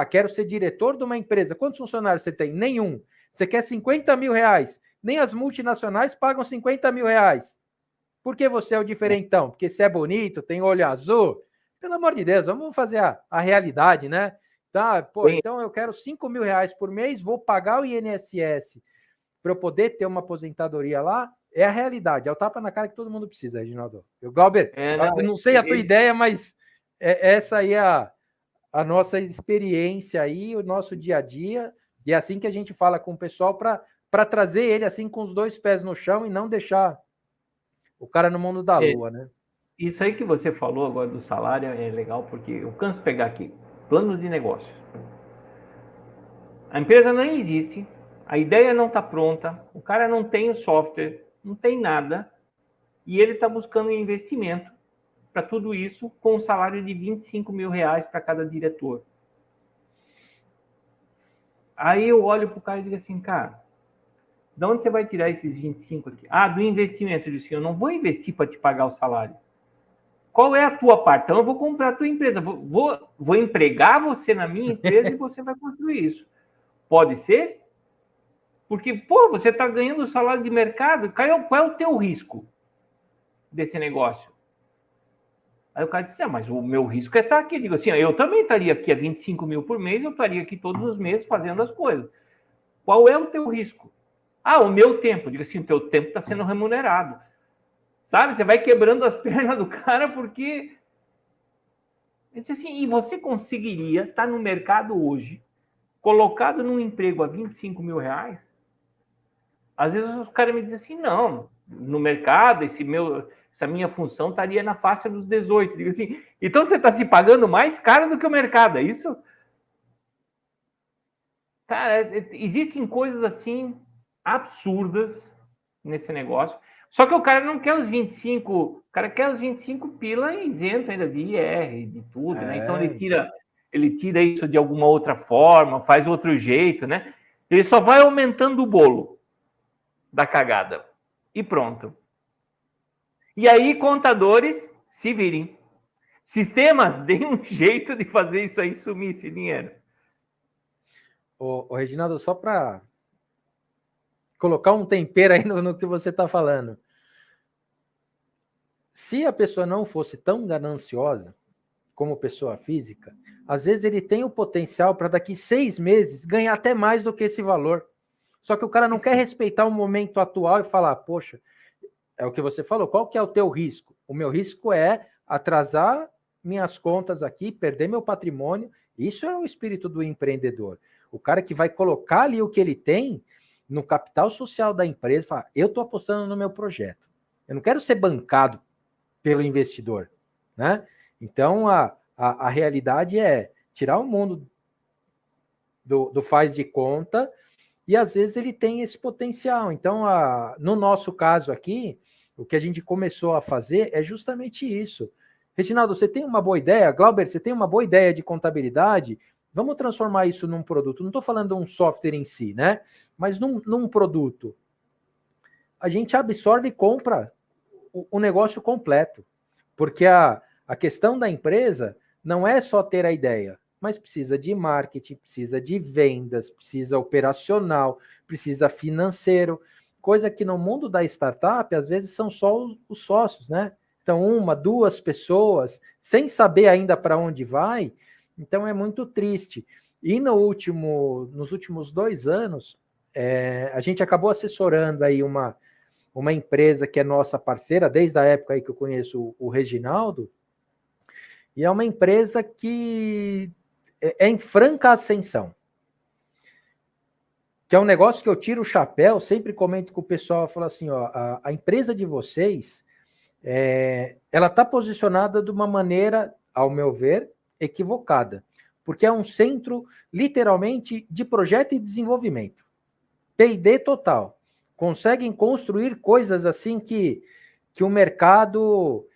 Quero ser diretor de uma empresa. Quantos funcionários você tem? Nenhum. Você quer 50 mil reais? nem as multinacionais pagam 50 mil reais. Por que você é o diferentão? Porque você é bonito, tem olho azul? Pelo amor de Deus, vamos fazer a realidade, né? Tá, pô, então eu quero 5 mil reais por mês, vou pagar o INSS para eu poder ter uma aposentadoria lá. É a realidade, é o tapa na cara que todo mundo precisa, Reginaldo. Glauber, eu não sei a tua ideia, mas essa aí é a nossa experiência aí, o nosso dia a dia, e é assim que a gente fala com o pessoal para trazer ele assim com os 2 pés no chão e não deixar o cara no mundo da lua, né? Isso aí que você falou agora do salário é legal, porque eu canso de pegar aqui, plano de negócio. A empresa não existe, a ideia não está pronta, o cara não tem o software, não tem nada, e ele está buscando um investimento para tudo isso com um salário de 25 mil reais para cada diretor. Aí eu olho para o cara e digo assim, cara, de onde você vai tirar esses 25 aqui? Ah, do investimento. Eu disse, eu não vou investir para te pagar o salário. Qual é a tua parte? Então eu vou comprar a tua empresa, vou empregar você na minha empresa e você vai construir isso. Pode ser? Porque, pô, você está ganhando o salário de mercado, qual é o teu risco desse negócio? Aí o cara disse, mas o meu risco é estar aqui. Eu digo assim, eu também estaria aqui a 25 mil por mês, eu estaria aqui todos os meses fazendo as coisas. Qual é o teu risco? Ah, o meu tempo. Eu digo assim, o teu tempo está sendo remunerado. Sabe? Você vai quebrando as pernas do cara porque... Ele disse assim, e você conseguiria estar no mercado hoje, colocado num emprego a 25 mil reais? Às vezes os caras me dizem assim, não, no mercado, essa minha função estaria na faixa dos 18. Eu digo assim, então você está se pagando mais caro do que o mercado, é isso? Cara, existem coisas assim absurdas nesse negócio. Só que o cara não quer os 25, o cara quer os 25 pila isento ainda de IR, de tudo, né? Então ele tira isso de alguma outra forma, faz outro jeito, né? Ele só vai aumentando o bolo da cagada. E pronto. E aí, contadores, se virem. Sistemas, deem um jeito de fazer isso aí sumir esse dinheiro. Ô, Reginaldo, só para colocar um tempero aí no que você está falando. Se a pessoa não fosse tão gananciosa como pessoa física, às vezes ele tem o potencial para daqui 6 meses ganhar até mais do que esse valor. Só que o cara não quer respeitar o momento atual e falar, poxa, é o que você falou, qual que é o teu risco? O meu risco é atrasar minhas contas aqui, perder meu patrimônio. Isso é o espírito do empreendedor. O cara que vai colocar ali o que ele tem no capital social da empresa e falar, eu estou apostando no meu projeto. Eu não quero ser bancado pelo investidor, né? Então, a realidade é tirar o mundo do faz de conta e, às vezes, ele tem esse potencial. Então, no nosso caso aqui, o que a gente começou a fazer é justamente isso. Reginaldo, você tem uma boa ideia? Glauber, você tem uma boa ideia de contabilidade? Vamos transformar isso num produto. Não estou falando de um software em si, né? Mas num produto. A gente absorve e compra o negócio completo. Porque a questão da empresa não é só ter a ideia, mas precisa de marketing, precisa de vendas, precisa operacional, precisa financeiro, coisa que no mundo da startup, às vezes, são só os sócios, né? Então, 1, 2 pessoas, sem saber ainda para onde vai, então é muito triste. E nos últimos 2 anos, a gente acabou assessorando aí uma empresa que é nossa parceira, desde a época aí que eu conheço o Reginaldo, e é uma empresa que é em franca ascensão. Que é um negócio que eu tiro o chapéu, sempre comento com o pessoal, eu falo assim, ó, a empresa de vocês, ela está posicionada de uma maneira, ao meu ver, equivocada, porque é um centro, literalmente, de projeto e desenvolvimento. P&D total. Conseguem construir coisas assim que o mercado...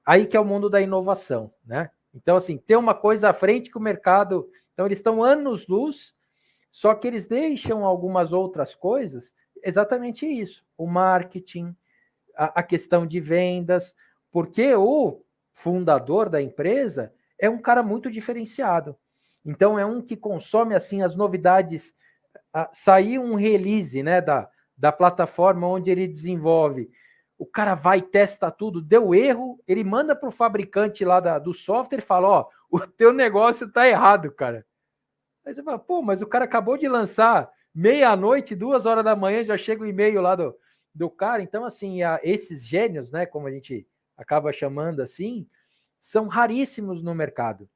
aí que é o mundo da inovação, né? Então, assim, ter uma coisa à frente que o mercado... Então, eles estão anos-luz, só que eles deixam algumas outras coisas, exatamente isso. O marketing, a questão de vendas, porque o fundador da empresa é um cara muito diferenciado. Então, é um que consome, assim, as novidades sair um release, né, da plataforma onde ele desenvolve. O cara vai, testa tudo, deu erro, ele manda para o fabricante lá do software e fala, ó, o teu negócio tá errado, cara. Aí você fala, pô, mas o cara acabou de lançar meia-noite, 2 horas da manhã, já chega o e-mail lá do cara. Então, assim, esses gênios, né, como a gente acaba chamando assim, são raríssimos no mercado.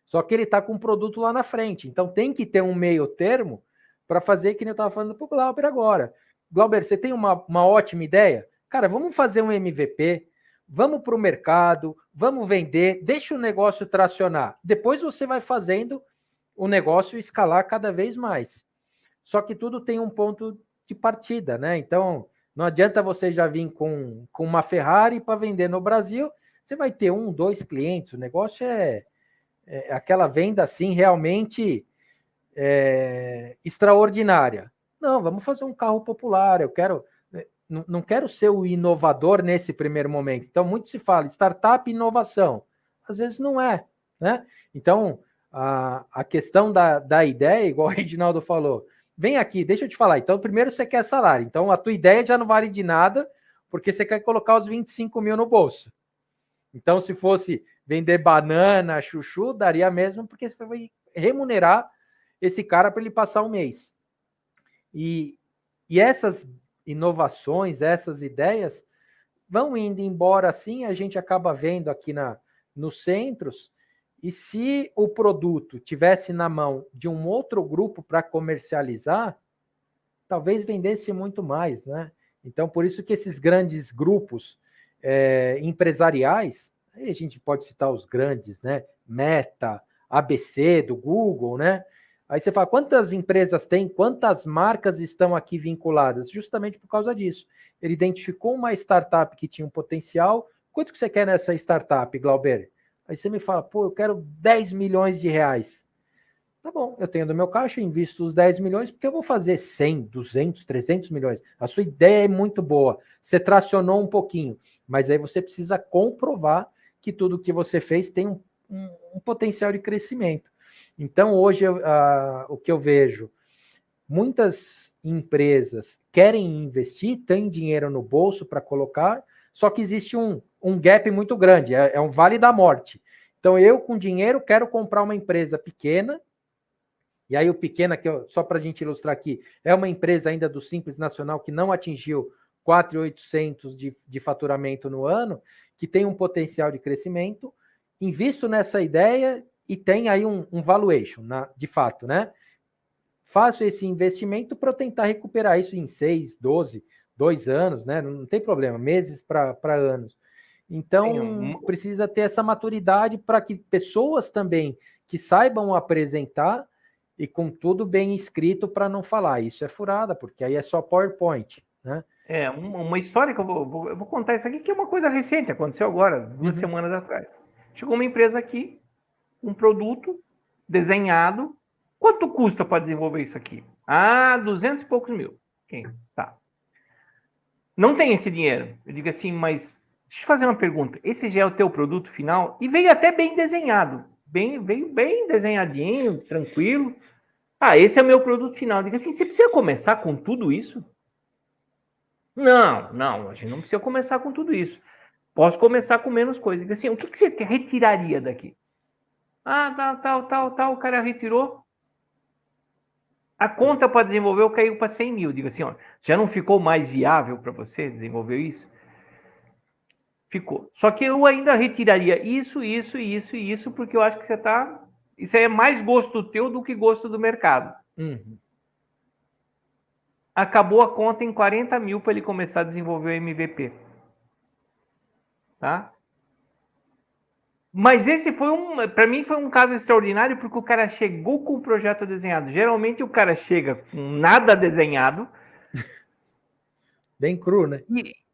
Só que ele está com um produto lá na frente. Então, tem que ter um meio termo para fazer que nem eu estava falando para o Glauber agora. Glauber, você tem uma ótima ideia? Cara, vamos fazer um MVP, vamos para o mercado, vamos vender, deixa o negócio tracionar. Depois você vai fazendo o negócio escalar cada vez mais. Só que tudo tem um ponto de partida, né? Então, não adianta você já vir com uma Ferrari para vender no Brasil, você vai ter 1, 2 clientes, o negócio é aquela venda assim realmente extraordinária. Não, vamos fazer um carro popular, não quero ser o inovador nesse primeiro momento. Então, muito se fala, startup e inovação. Às vezes não é, né? Então, a questão da ideia, igual o Reginaldo falou, vem aqui, deixa eu te falar. Então, primeiro você quer salário. Então, a tua ideia já não vale de nada, porque você quer colocar os 25 mil no bolso. Então, se fosse vender banana, chuchu, daria mesmo, porque você vai remunerar esse cara para ele passar um mês. E essas inovações, essas ideias vão indo embora assim, a gente acaba vendo aqui nos centros, e se o produto tivesse na mão de um outro grupo para comercializar, talvez vendesse muito mais, né? Então, por isso que esses grandes grupos empresariais, aí a gente pode citar os grandes, né? Meta, ABC do Google, né? Aí você fala, quantas empresas tem, quantas marcas estão aqui vinculadas? Justamente por causa disso. Ele identificou uma startup que tinha um potencial. Quanto que você quer nessa startup, Glauber? Aí você me fala, pô, eu quero 10 milhões de reais. Tá bom, eu tenho no meu caixa, invisto os 10 milhões, porque eu vou fazer 100, 200, 300 milhões. A sua ideia é muito boa. Você tracionou um pouquinho, mas aí você precisa comprovar que tudo que você fez tem um potencial de crescimento. Então, hoje, o que eu vejo, muitas empresas querem investir, têm dinheiro no bolso para colocar, só que existe um gap muito grande, é um vale da morte. Então, eu, com dinheiro, quero comprar uma empresa pequena, e aí o pequena, só para a gente ilustrar aqui, é uma empresa ainda do Simples Nacional que não atingiu 4.800 de faturamento no ano, que tem um potencial de crescimento, invisto nessa ideia e tem aí um valuation, de fato, né? Faço esse investimento para tentar recuperar isso em 6, 12, 2 anos, né? Não tem problema, meses para anos. Então, precisa ter essa maturidade para que pessoas também que saibam apresentar e com tudo bem escrito para não falar. Isso é furada, porque aí é só PowerPoint, né? Uma história que eu vou contar isso aqui, que é uma coisa recente, aconteceu agora, 2 semanas atrás. Chegou uma empresa aqui, um produto desenhado. Quanto custa para desenvolver isso aqui? 200 e poucos mil. Tá. Não tem esse dinheiro. Eu digo assim, mas deixa eu te fazer uma pergunta. Esse já é o teu produto final? E veio até bem desenhado. Veio bem desenhadinho, tranquilo. Esse é o meu produto final. Eu digo assim, você precisa começar com tudo isso? Não, a gente não precisa começar com tudo isso. Posso começar com menos coisa. Eu digo assim, o que você retiraria daqui? Tal, o cara retirou. A conta para desenvolver caiu para 100 mil. Digo assim, ó, já não ficou mais viável para você desenvolver isso? Ficou. Só que eu ainda retiraria isso, porque eu acho que você está... Isso aí é mais gosto teu do que gosto do mercado. Acabou a conta em 40 mil para ele começar a desenvolver o MVP. Tá? Mas esse para mim foi um caso extraordinário, porque o cara chegou com o projeto desenhado. Geralmente o cara chega com nada desenhado. Bem cru, né?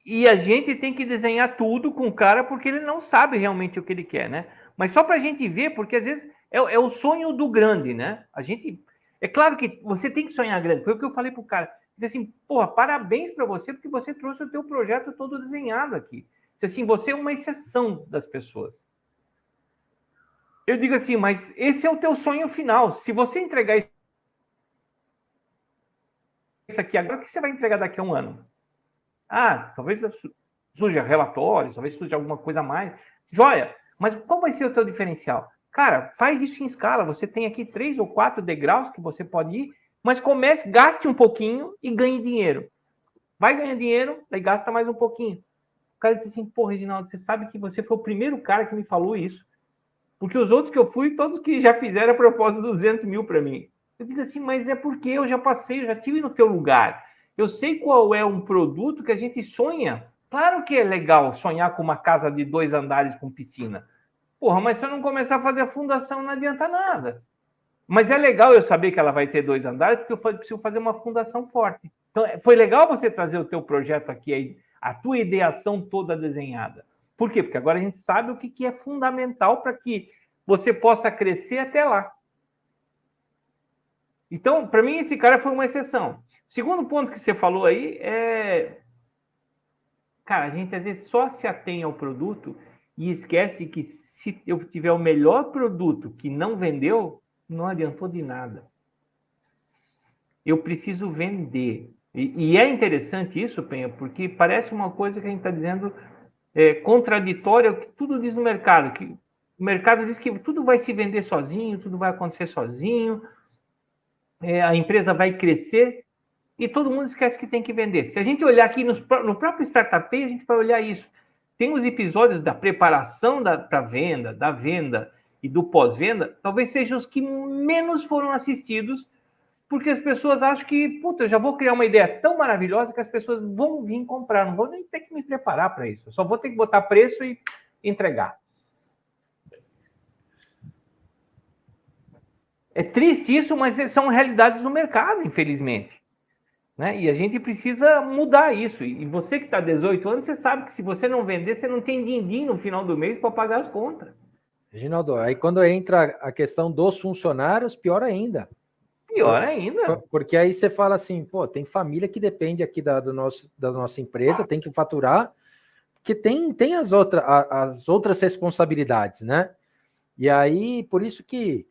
E a gente tem que desenhar tudo com o cara, porque ele não sabe realmente o que ele quer, né? Mas só para a gente ver, porque às vezes é o sonho do grande, né? É claro que você tem que sonhar grande. Foi o que eu falei pro cara. Assim, porra, parabéns para você, porque você trouxe o teu projeto todo desenhado aqui. Assim, você é uma exceção das pessoas. Eu digo assim, mas esse é o teu sonho final. Se você entregar isso pensa aqui agora, o que você vai entregar daqui a um ano? Ah, talvez surja relatórios, talvez surja alguma coisa a mais. Joia, mas qual vai ser o teu diferencial? Cara, faz isso em escala. Você tem aqui 3 ou 4 degraus que você pode ir, mas comece, gaste um pouquinho e ganhe dinheiro. Vai ganhar dinheiro, daí gasta mais um pouquinho. O cara disse assim, pô, Reginaldo, você sabe que você foi o primeiro cara que me falou isso. Porque os outros que eu fui, todos que já fizeram a proposta de 200 mil para mim. Eu digo assim, mas é porque eu já passei, eu já estive no teu lugar. Eu sei qual é um produto que a gente sonha. Claro que é legal sonhar com uma casa de 2 andares com piscina. Porra, mas se eu não começar a fazer a fundação, não adianta nada. Mas é legal eu saber que ela vai ter 2 andares, porque eu preciso fazer uma fundação forte. Então, foi legal você trazer o teu projeto aqui, a tua ideação toda desenhada. Por quê? Porque agora a gente sabe o que é fundamental para que você possa crescer até lá. Então, para mim, esse cara foi uma exceção. O segundo ponto que você falou aí é... Cara, a gente às vezes só se atém ao produto e esquece que se eu tiver o melhor produto que não vendeu, não adiantou de nada. Eu preciso vender. E é interessante isso, Penha, porque parece uma coisa que a gente está dizendo contraditória ao que tudo diz no mercado. Que o mercado diz que tudo vai se vender sozinho, tudo vai acontecer sozinho, a empresa vai crescer e todo mundo esquece que tem que vender. Se a gente olhar aqui no próprio Startup, a gente vai olhar isso. Tem os episódios da preparação para a venda, da venda e do pós-venda, talvez sejam os que menos foram assistidos, porque as pessoas acham que, puta, eu já vou criar uma ideia tão maravilhosa que as pessoas vão vir comprar, não vou nem ter que me preparar para isso, eu só vou ter que botar preço e entregar. É triste isso, mas são realidades do mercado, infelizmente. Né? E a gente precisa mudar isso. E você que está 18 anos, você sabe que se você não vender, você não tem din-din no final do mês para pagar as contas. Reginaldo, aí quando entra a questão dos funcionários, pior ainda. Pior ainda. Porque aí você fala assim, pô, tem família que depende aqui da nossa empresa, tem que faturar, porque tem as outras responsabilidades, né? E aí, por isso que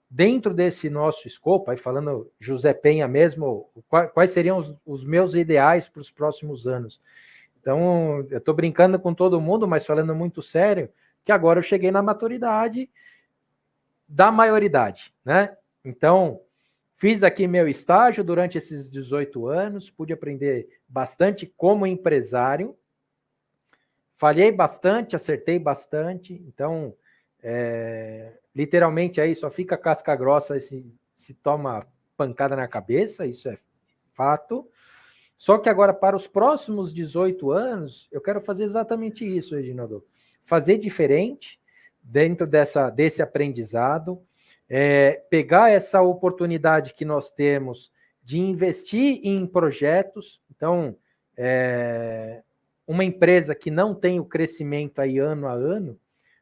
dentro desse nosso escopo, aí falando José Penha mesmo, quais seriam os meus ideais para os próximos anos? Então, eu estou brincando com todo mundo, mas falando muito sério, que agora eu cheguei na maturidade da maioridade, né? Então, fiz aqui meu estágio durante esses 18 anos, pude aprender bastante como empresário, falhei bastante, acertei bastante, então, literalmente aí só fica casca grossa se toma pancada na cabeça, isso é fato. Só que agora, para os próximos 18 anos, eu quero fazer exatamente isso, Reginaldo. Fazer diferente dentro desse aprendizado, pegar essa oportunidade que nós temos de investir em projetos. Então, uma empresa que não tem o crescimento aí ano a ano,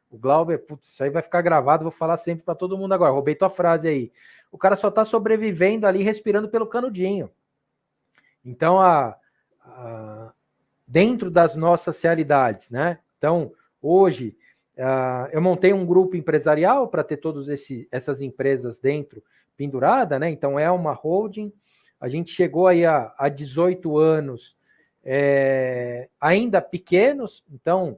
o Glauber, putz, isso aí vai ficar gravado, vou falar sempre para todo mundo agora, roubei tua frase aí. O cara só está sobrevivendo ali, respirando pelo canudinho. Então, dentro das nossas realidades, né? Então, hoje, eu montei um grupo empresarial para ter todas essas empresas dentro, pendurada, né? Então, é uma holding. A gente chegou aí a 18 anos, ainda pequenos. Então,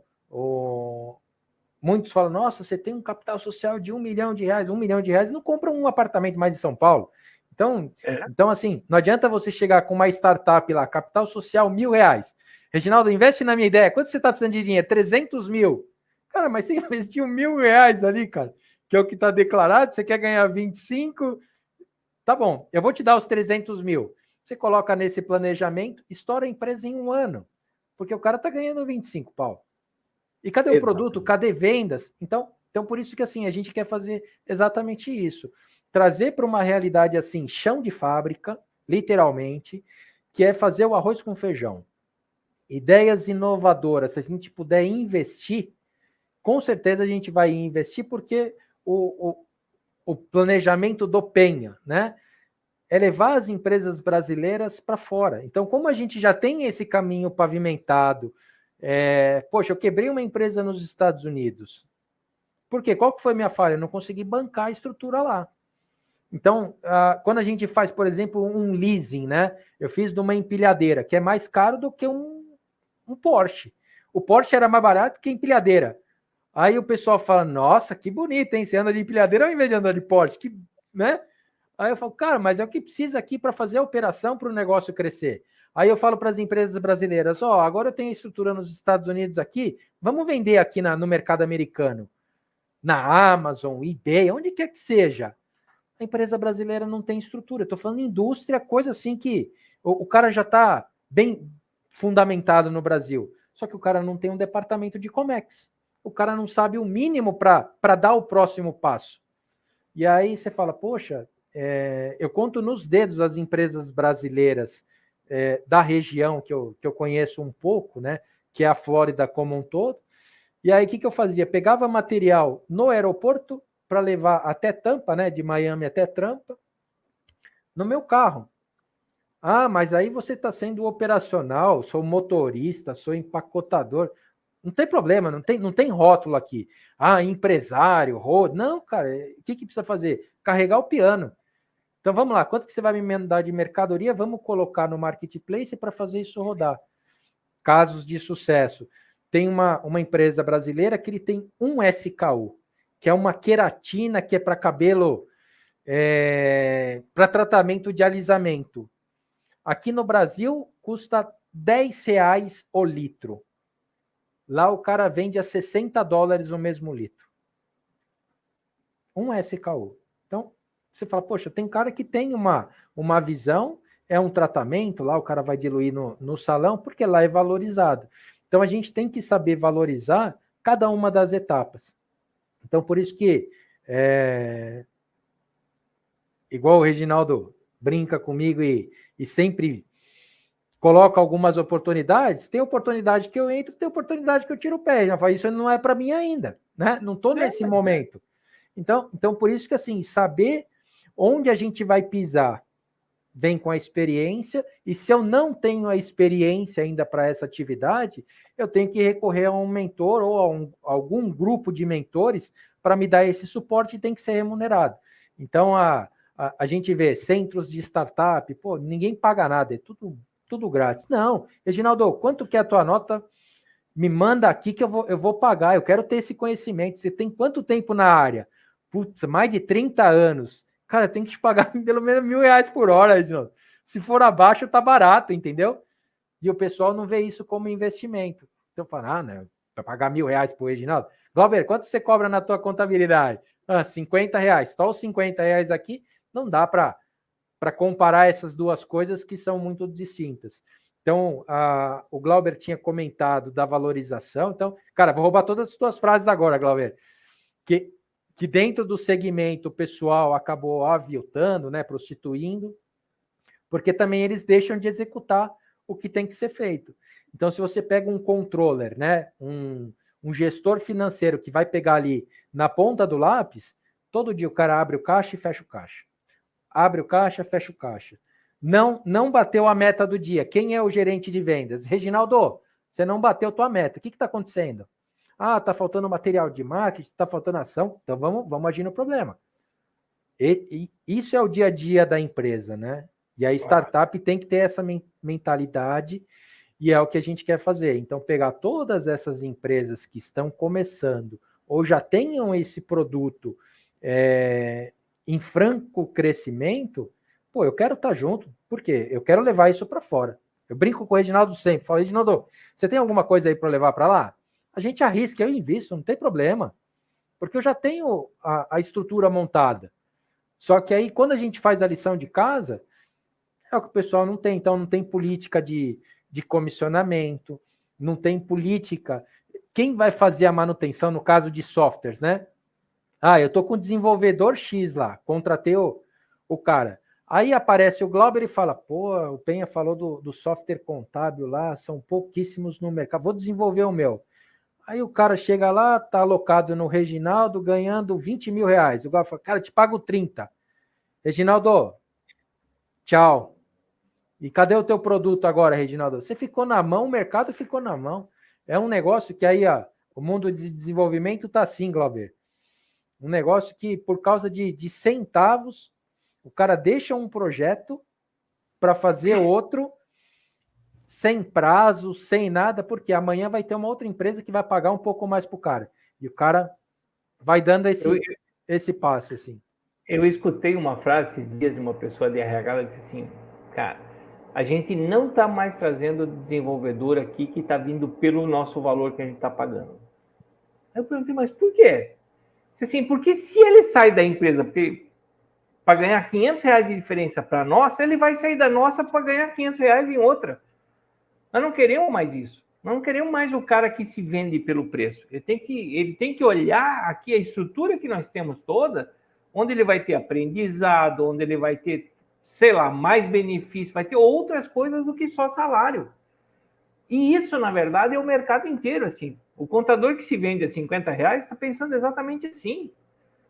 muitos falam, nossa, você tem um capital social de R$1 milhão, R$1 milhão não compra um apartamento mais de São Paulo. Então, assim, não adianta você chegar com uma startup lá, capital social R$1.000. Reginaldo, investe na minha ideia. Quanto você está precisando de dinheiro? 300 mil. Cara, mas você investiu R$1.000 ali, cara, que é o que está declarado, você quer ganhar 25, tá bom, eu vou te dar os 300 mil. Você coloca nesse planejamento, estoura a empresa em um ano, porque o cara está ganhando 25 pau. E cadê o produto? Cadê vendas? Então, por isso que assim, a gente quer fazer exatamente isso. Trazer para uma realidade assim, chão de fábrica, literalmente, que é fazer o arroz com feijão. Ideias inovadoras, se a gente puder investir, com certeza a gente vai investir, porque o planejamento do Penha, né, é levar as empresas brasileiras para fora. Então, como a gente já tem esse caminho pavimentado, poxa, eu quebrei uma empresa nos Estados Unidos. Por quê? Qual que foi a minha falha? Eu não consegui bancar a estrutura lá. Então, quando a gente faz, por exemplo, um leasing, né? Eu fiz de uma empilhadeira, que é mais caro do que um Porsche. O Porsche era mais barato que a empilhadeira. Aí o pessoal fala, nossa, que bonito, hein? Você anda de empilhadeira ao invés de andar de Porsche, né? Aí eu falo, cara, mas é o que precisa aqui para fazer a operação para o negócio crescer. Aí eu falo para as empresas brasileiras, agora eu tenho a estrutura nos Estados Unidos aqui, vamos vender aqui no mercado americano, na Amazon, eBay, onde quer que seja. A empresa brasileira não tem estrutura. Eu estou falando indústria, coisa assim que o cara já está bem fundamentado no Brasil. Só que o cara não tem um departamento de Comex. O cara não sabe o mínimo para dar o próximo passo. E aí você fala, poxa, eu conto nos dedos as empresas brasileiras da região que eu conheço um pouco, né, que é a Flórida como um todo. E aí o que eu fazia? Pegava material no aeroporto para levar até Tampa, né, de Miami até Tampa, no meu carro. Ah, mas aí você está sendo operacional, sou motorista, sou empacotador. Não tem problema, não tem rótulo aqui. Ah, empresário, não, cara, o que precisa fazer? Carregar o piano. Então vamos lá, quanto que você vai me mandar de mercadoria? Vamos colocar no marketplace para fazer isso rodar. Casos de sucesso. Tem uma empresa brasileira que ele tem um SKU, que é uma queratina que é para cabelo, para tratamento de alisamento. Aqui no Brasil custa R$10 o litro. Lá o cara vende a $60 o mesmo litro. Um SKU. Então, você fala, poxa, tem cara que tem uma visão, é um tratamento, lá o cara vai diluir no salão, porque lá é valorizado. Então, a gente tem que saber valorizar cada uma das etapas. Então, por isso que, igual o Reginaldo brinca comigo e sempre coloca algumas oportunidades, tem oportunidade que eu entro, tem oportunidade que eu tiro o pé. Já falo, isso não é para mim ainda, né? Não estou nesse momento. Então, por isso que, assim, saber onde a gente vai pisar vem com a experiência, e se eu não tenho a experiência ainda para essa atividade, eu tenho que recorrer a um mentor ou a algum grupo de mentores para me dar esse suporte, e tem que ser remunerado. Então, a gente vê centros de startup, pô, ninguém paga nada, é tudo grátis. Não, Reginaldo, quanto que é a tua nota? Me manda aqui que eu vou pagar, eu quero ter esse conhecimento. Você tem quanto tempo na área? Putz, mais de 30 anos. Cara, tem que te pagar pelo menos R$1.000 por hora, Reginaldo. Se for abaixo, tá barato, entendeu? E o pessoal não vê isso como investimento. Então eu falo, né, para pagar R$1.000 pro Reginaldo. Glauber, quanto você cobra na tua contabilidade? R$50. Só os R$50 aqui não dá para comparar essas duas coisas que são muito distintas. Então, o Glauber tinha comentado da valorização. Então, cara, vou roubar todas as tuas frases agora, Glauber. Que dentro do segmento o pessoal acabou aviltando, né, prostituindo, porque também eles deixam de executar o que tem que ser feito. Então, se você pega um controller, né, um gestor financeiro que vai pegar ali na ponta do lápis, todo dia o cara abre o caixa e fecha o caixa. Abre o caixa, fecha o caixa. Não bateu a meta do dia. Quem é o gerente de vendas? Reginaldo, você não bateu tua meta. O que está acontecendo? Está faltando material de marketing, está faltando ação. Então vamos agir no problema. E isso é o dia a dia da empresa, né? E a startup tem que ter essa mentalidade, e é o que a gente quer fazer. Então, pegar todas essas empresas que estão começando ou já tenham esse produto em franco crescimento, pô, eu quero estar junto. Por quê? Eu quero levar isso para fora. Eu brinco com o Reginaldo sempre. Falo, Reginaldo, você tem alguma coisa aí para levar para lá? A gente arrisca, eu invisto, não tem problema. Porque eu já tenho a estrutura montada. Só que aí, quando a gente faz a lição de casa, é o que o pessoal não tem. Então, não tem política de comissionamento, não tem política. Quem vai fazer a manutenção, no caso de softwares, né? Eu estou com o desenvolvedor X lá, contratei o cara. Aí aparece o Glauber e fala, pô, o Penha falou do software contábil lá, são pouquíssimos no mercado, vou desenvolver o meu. Aí o cara chega lá, tá alocado no Reginaldo, ganhando R$20 mil. O Glauber fala, cara, te pago 30. Reginaldo, tchau. E cadê o teu produto agora, Reginaldo? Você ficou na mão, o mercado ficou na mão. É um negócio que aí, o mundo de desenvolvimento tá assim, Glauber. Um negócio que, por causa de centavos, O cara deixa um projeto para fazer outro sem prazo, sem nada, porque amanhã vai ter uma outra empresa que vai pagar um pouco mais pro cara. E o cara vai dando esse passo, assim. Eu escutei uma frase esses dias de uma pessoa de RH, ela disse assim, cara, a gente não está mais trazendo desenvolvedor aqui que está vindo pelo nosso valor que a gente está pagando. Aí eu perguntei, mas por quê? Assim, porque se ele sai da empresa para ganhar R$500 de diferença para nossa, ele vai sair da nossa para ganhar R$500 em outra. Nós não queremos mais isso. Nós não queremos mais o cara que se vende pelo preço. Ele tem que olhar aqui a estrutura que nós temos toda, onde ele vai ter aprendizado, onde ele vai ter, sei lá, mais benefício, vai ter outras coisas do que só salário. E isso, na verdade, é o mercado inteiro, assim. O contador que se vende a R$50 está pensando exatamente assim.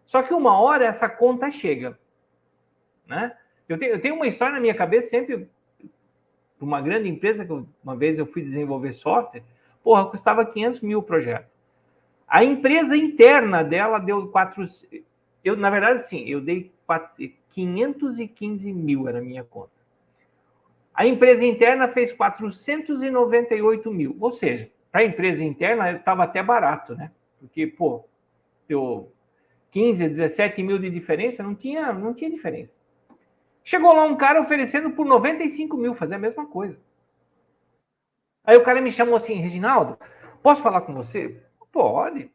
Só que uma hora essa conta chega, né? Eu tenho uma história na minha cabeça sempre, uma grande empresa, que uma vez eu fui desenvolver software, porra, custava 500 mil o projeto. A empresa interna dela deu 400... na verdade, sim, eu dei 515 mil, era a minha conta. A empresa interna fez 498 mil. Ou seja, para a empresa interna estava até barato, né? Porque, pô, deu 15, 17 mil de diferença, não tinha diferença. Chegou lá um cara oferecendo por 95 mil fazer a mesma coisa. Aí o cara me chamou assim, Reginaldo, posso falar com você? Pode.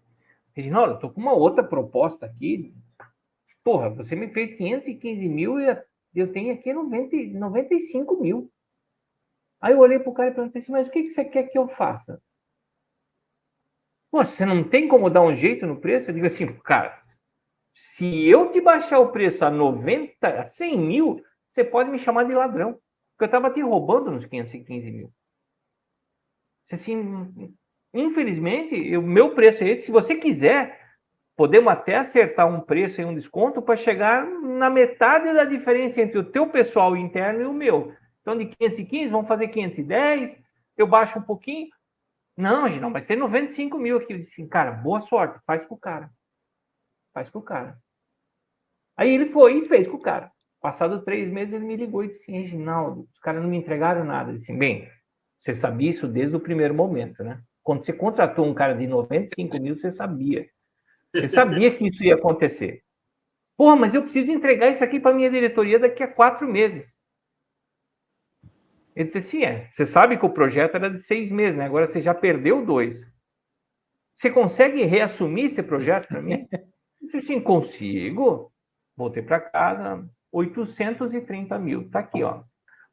Reginaldo, eu tô com uma outra proposta aqui. Porra, você me fez 515 mil e eu tenho aqui 95 mil. Aí eu olhei pro cara e perguntei assim, mas o que você quer que eu faça? Pô, você não tem como dar um jeito no preço? Eu digo assim, cara, se eu te baixar o preço a 100 mil, você pode me chamar de ladrão. Porque eu estava te roubando nos 515 mil. Assim, infelizmente, o meu preço é esse. Se você quiser, podemos até acertar um preço e um desconto para chegar na metade da diferença entre o teu pessoal interno e o meu. Então, de 515, vamos fazer 510, eu baixo um pouquinho. Não, Reginaldo, mas tem 95 mil aqui. Eu disse assim, cara, boa sorte, faz com o cara. Faz com o cara. Aí ele foi e fez com o cara. Passado 3 meses, ele me ligou e disse assim, Reginaldo, os caras não me entregaram nada. Eu disse assim, bem, você sabia isso desde o primeiro momento, né? Quando você contratou um cara de 95 mil, você sabia. Você sabia que isso ia acontecer. Porra, mas eu preciso entregar isso aqui para minha diretoria daqui a 4 meses. Ele disse assim, você sabe que o projeto era de 6 meses, né? Agora você já perdeu 2. Você consegue reassumir esse projeto para mim? Eu disse assim, consigo. Voltei para casa, 830 mil. Tá aqui, ó.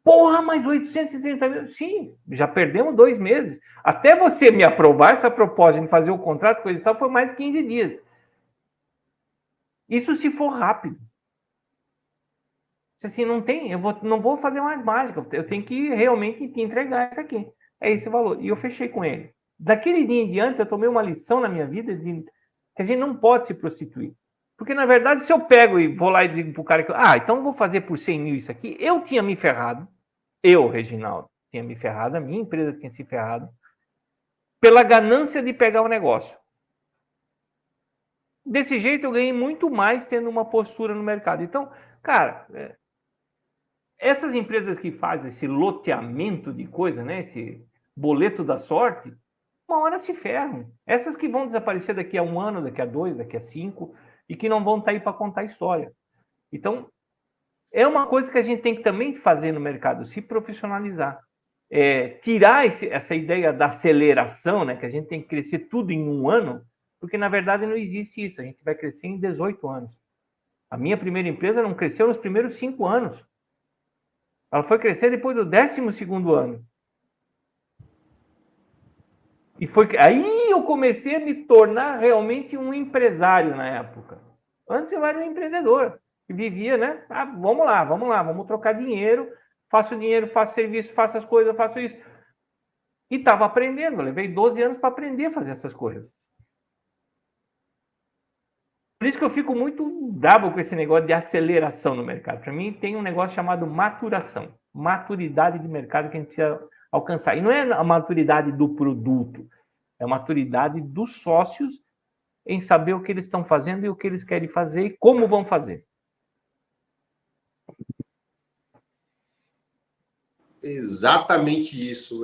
Porra, mas 830 mil? Sim, já perdemos 2 meses. Até você me aprovar essa proposta de fazer o contrato, coisa e tal, foi mais 15 dias. Isso se for rápido. Assim, não vou fazer mais mágica. Eu tenho que realmente te entregar isso aqui. É esse o valor. E eu fechei com ele. Daquele dia em diante, eu tomei uma lição na minha vida de que a gente não pode se prostituir. Porque, na verdade, se eu pego e vou lá e digo pro cara que, então eu vou fazer por 100 mil isso aqui, eu tinha me ferrado. Eu, Reginaldo, tinha me ferrado, a minha empresa tinha se ferrado pela ganância de pegar o negócio. Desse jeito, eu ganhei muito mais tendo uma postura no mercado. Então, cara, essas empresas que fazem esse loteamento de coisa, né, esse boleto da sorte, uma hora se ferram. Essas que vão desaparecer daqui a 1 ano, daqui a 2, daqui a 5, e que não vão estar aí para contar a história. Então, é uma coisa que a gente tem que também fazer no mercado, se profissionalizar. Tirar essa ideia da aceleração, né, que a gente tem que crescer tudo em 1 ano, porque, na verdade, não existe isso. A gente vai crescer em 18 anos. A minha primeira empresa não cresceu nos primeiros 5 anos. Ela foi crescer depois do 12º ano. E foi aí eu comecei a me tornar realmente um empresário na época. Antes eu era um empreendedor, que vivia, né? Vamos lá, vamos trocar dinheiro, faço dinheiro, faço serviço, faço as coisas, faço isso. E estava aprendendo, eu levei 12 anos para aprender a fazer essas coisas. Por isso que eu fico muito bravo com esse negócio de aceleração no mercado. Para mim, tem um negócio chamado maturação. Maturidade de mercado que a gente precisa alcançar. E não é a maturidade do produto, é a maturidade dos sócios em saber o que eles estão fazendo e o que eles querem fazer e como vão fazer. Exatamente isso.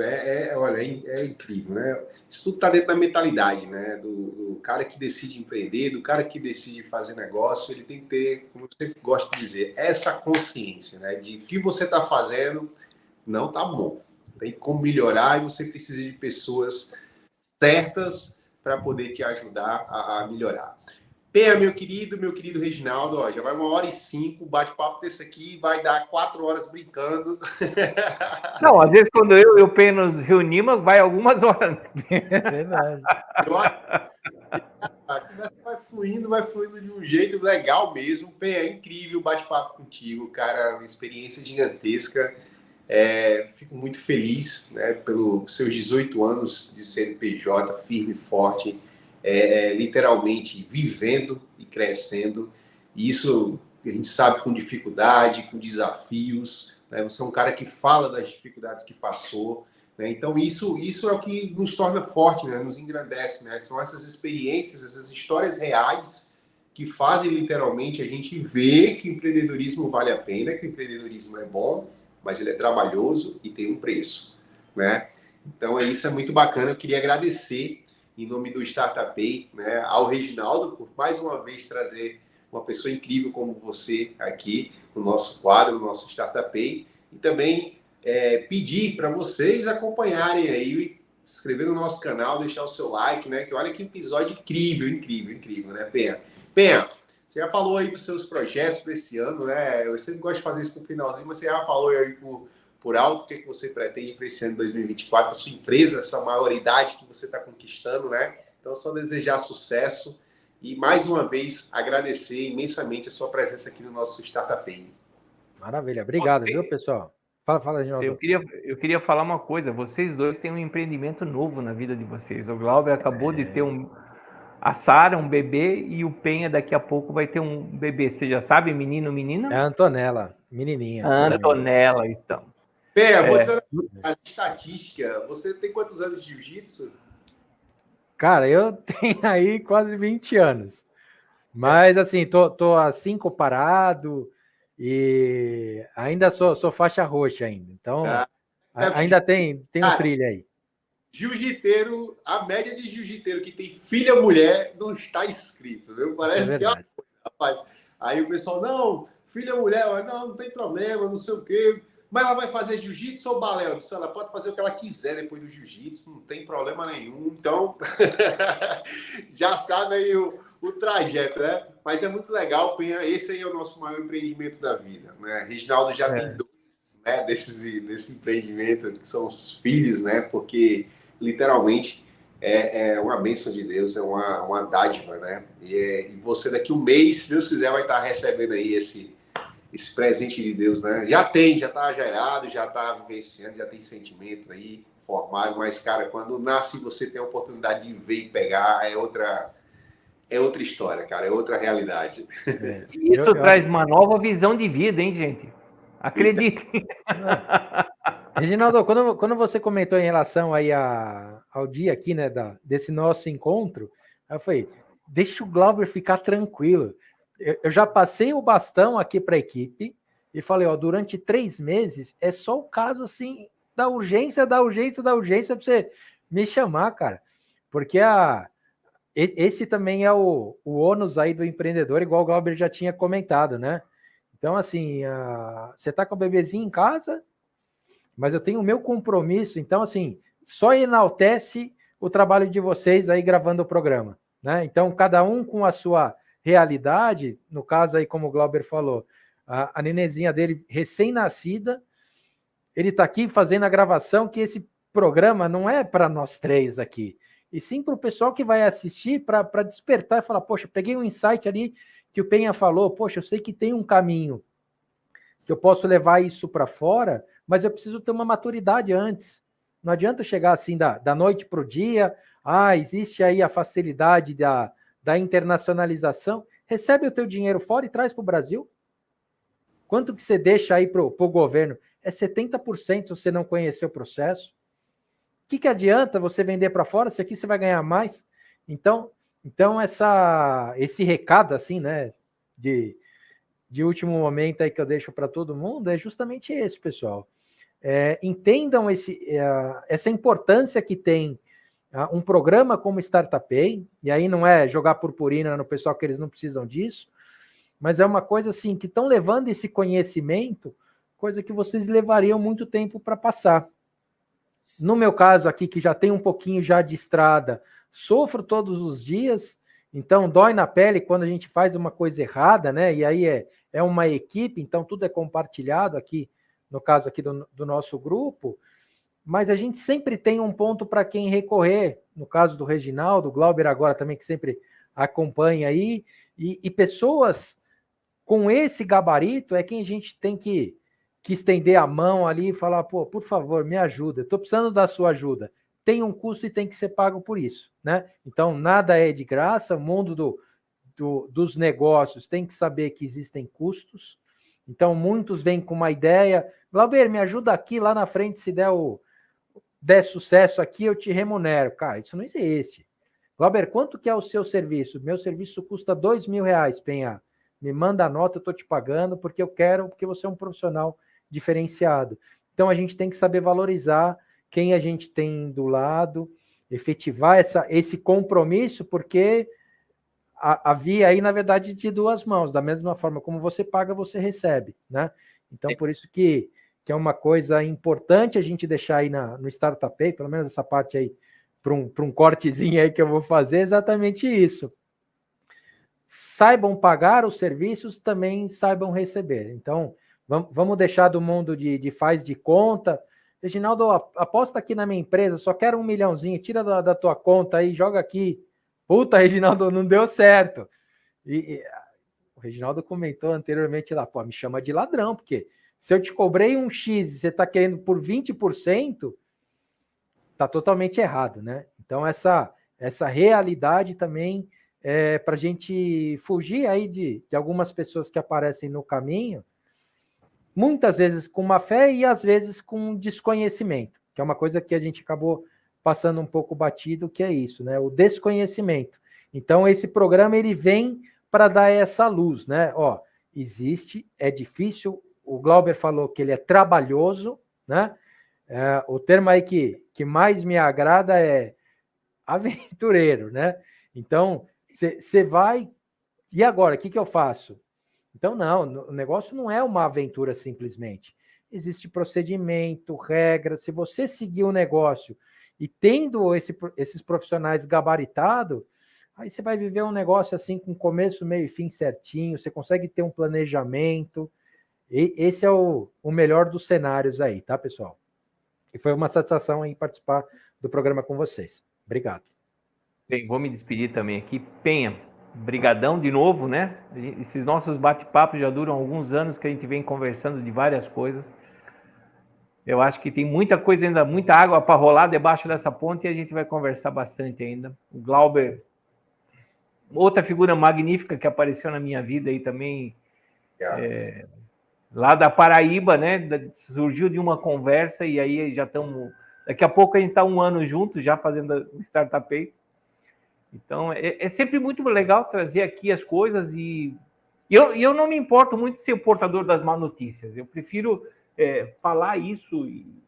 Olha, é incrível, né? Isso tudo está dentro da mentalidade, né? Do cara que decide empreender, do cara que decide fazer negócio, ele tem que ter, como eu sempre gosto de dizer, essa consciência, né? De que você está fazendo não tá bom. Tem como melhorar e você precisa de pessoas certas para poder te ajudar a melhorar. Penha, meu querido Reginaldo, ó, já vai 1h05, o bate-papo desse aqui vai dar 4 horas brincando. Não, às vezes quando eu e o Penha nos reunimos, vai algumas horas. É verdade. A conversa vai fluindo de um jeito legal mesmo. Penha, é incrível o bate-papo contigo, cara, uma experiência gigantesca. Fico muito feliz, né, pelos seus 18 anos de CNPJ, firme e forte, literalmente vivendo e crescendo. E isso a gente sabe com dificuldade, com desafios. Né? Você é um cara que fala das dificuldades que passou. Né? Então, isso é o que nos torna forte, né? Nos engrandece. Né? São essas experiências, essas histórias reais que fazem literalmente a gente ver que o empreendedorismo vale a pena, que o empreendedorismo é bom, mas ele é trabalhoso e tem um preço, né? Então, isso é muito bacana. Eu queria agradecer, em nome do Startupay, né, ao Reginaldo, por mais uma vez trazer uma pessoa incrível como você aqui no nosso quadro, no nosso Startupay, e também pedir para vocês acompanharem aí, se inscrever no nosso canal, deixar o seu like, né? Que olha que episódio incrível, né, Penha? Penha, você já falou aí dos seus projetos para esse ano, né? Eu sempre gosto de fazer isso no finalzinho, mas você já falou aí por alto o que você pretende para esse ano de 2024, a sua empresa, essa maioridade que você está conquistando, né? Então, só desejar sucesso e, mais uma vez, agradecer imensamente a sua presença aqui no nosso Startupay. Maravilha. Obrigado, viu, pessoal? Fala, Reginaldo. Eu queria falar uma coisa. Vocês dois têm um empreendimento novo na vida de vocês. O Glauber acabou de ter a Sara, um bebê, e o Penha daqui a pouco vai ter um bebê. Você já sabe, menino, menina? É a Antonella, menininha. A Antonella, então. Penha, vou dizer a estatística. Você tem quantos anos de jiu-jitsu? Cara, eu tenho aí quase 20 anos. Mas, assim, tô há 5 parado e ainda sou faixa roxa ainda. Então, ainda tem um trilho aí. Jiu-jiteiro, a média de jiu-jiteiro que tem filha mulher não está escrito, viu? Parece que é uma coisa, rapaz. Aí o pessoal, não, filha mulher, não tem problema, não sei o quê. Mas ela vai fazer jiu-jitsu ou balé? Eu disse, ela pode fazer o que ela quiser depois do jiu-jitsu, não tem problema nenhum. Então, já sabe aí o trajeto, né? Mas é muito legal, Penha. Esse aí é o nosso maior empreendimento da vida, né? Reginaldo já tem 2, né, desse empreendimento, que são os filhos, né? Porque literalmente é uma bênção de Deus, é uma dádiva, né? E você daqui um mês, se Deus quiser, vai estar recebendo aí esse presente de Deus, né? Já está gerado, já está vivenciando, já tem sentimento aí formado, mas, cara, quando nasce você tem a oportunidade de ver e pegar, é outra história, cara, é outra realidade. E isso traz uma nova visão de vida, hein, gente? Acreditem. Reginaldo, quando você comentou em relação aí ao dia aqui, né, desse nosso encontro, eu falei, deixa o Glauber ficar tranquilo. Eu já passei o bastão aqui para a equipe e falei, ó, durante 3 meses é só o caso, assim, da urgência para você me chamar, cara. Porque esse também é o ônus aí do empreendedor, igual o Glauber já tinha comentado, né? Então, assim, você tá com o bebezinho em casa, mas eu tenho o meu compromisso, então, assim, só enaltece o trabalho de vocês aí gravando o programa, né? Então, cada um com a sua realidade, no caso aí, como o Glauber falou, a nenenzinha dele recém-nascida, ele tá aqui fazendo a gravação, que esse programa não é para nós 3 aqui, e sim para o pessoal que vai assistir, para despertar e falar, poxa, peguei um insight ali que o Penha falou, poxa, eu sei que tem um caminho, que eu posso levar isso para fora, mas eu preciso ter uma maturidade antes. Não adianta chegar assim da noite para o dia, existe aí a facilidade da internacionalização, recebe o teu dinheiro fora e traz para o Brasil. Quanto que você deixa aí para o governo? É 70% se você não conhecer o processo. O que adianta você vender para fora se aqui você vai ganhar mais? Então esse recado assim, né, de último momento aí que eu deixo para todo mundo é justamente esse, pessoal. entendam essa importância que tem um programa como Startup Pay, e aí não é jogar purpurina no pessoal que eles não precisam disso, mas é uma coisa assim, que estão levando esse conhecimento, coisa que vocês levariam muito tempo para passar. No meu caso aqui, que já tem um pouquinho já de estrada, sofro todos os dias, então dói na pele quando a gente faz uma coisa errada, né? E aí é uma equipe, então tudo é compartilhado aqui, no caso aqui do nosso grupo, mas a gente sempre tem um ponto para quem recorrer, no caso do Reginaldo, do Glauber agora também, que sempre acompanha aí, e pessoas com esse gabarito é quem a gente tem que estender a mão ali e falar, pô, por favor, me ajuda, estou precisando da sua ajuda. Tem um custo e tem que ser pago por isso, né? Então, nada é de graça, o mundo dos negócios tem que saber que existem custos. Então, muitos vêm com uma ideia, Glauber, me ajuda aqui, lá na frente, se der sucesso aqui, eu te remunero. Cara, isso não existe. Glauber, quanto que é o seu serviço? Meu serviço custa R$2.000, Penha. Me manda a nota, eu estou te pagando, porque eu quero, porque você é um profissional diferenciado. Então, a gente tem que saber valorizar quem a gente tem do lado, efetivar esse compromisso, porque a via aí, na verdade, de duas mãos. Da mesma forma como você paga, você recebe, né? Então, sim, por isso que é uma coisa importante a gente deixar aí no Startup Pay, pelo menos essa parte aí, para um cortezinho aí que eu vou fazer, exatamente isso. Saibam pagar os serviços, também saibam receber. Então, vamos deixar do mundo de faz de conta. Reginaldo, aposta aqui na minha empresa, só quero R$1 milhãozinho, tira da tua conta aí, joga aqui. Puta, Reginaldo, não deu certo. E o Reginaldo comentou anteriormente lá, pô, me chama de ladrão, porque se eu te cobrei um X e você está querendo por 20%, está totalmente errado, né? Então, essa realidade também para a gente fugir aí de algumas pessoas que aparecem no caminho, muitas vezes com má fé e às vezes com desconhecimento, que é uma coisa que a gente acabou passando um pouco batido, que é isso, né? O desconhecimento. Então, esse programa ele vem para dar essa luz, né? Ó, existe, é difícil, o Glauber falou que ele é trabalhoso, né? O termo aí que mais me agrada é aventureiro, né? Então, você vai... E agora, o que eu faço? Então, não, o negócio não é uma aventura simplesmente. Existe procedimento, regra. Se você seguir o negócio e tendo esses profissionais gabaritados, aí você vai viver um negócio assim com começo, meio e fim certinho, você consegue ter um planejamento. E esse é o melhor dos cenários aí, tá, pessoal? E foi uma satisfação aí participar do programa com vocês. Obrigado. Bem, vou me despedir também aqui. Penha, brigadão de novo, né? Esses nossos bate-papos já duram alguns anos que a gente vem conversando de várias coisas. Eu acho que tem muita coisa ainda, muita água para rolar debaixo dessa ponte e a gente vai conversar bastante ainda. O Glauber, outra figura magnífica que apareceu na minha vida aí também, lá da Paraíba, né? Surgiu de uma conversa e aí já estamos... Daqui a pouco a gente está 1 ano juntos já fazendo o Startup Pay. Então, é sempre muito legal trazer aqui as coisas e eu não me importo muito de ser o portador das más notícias. Eu prefiro falar isso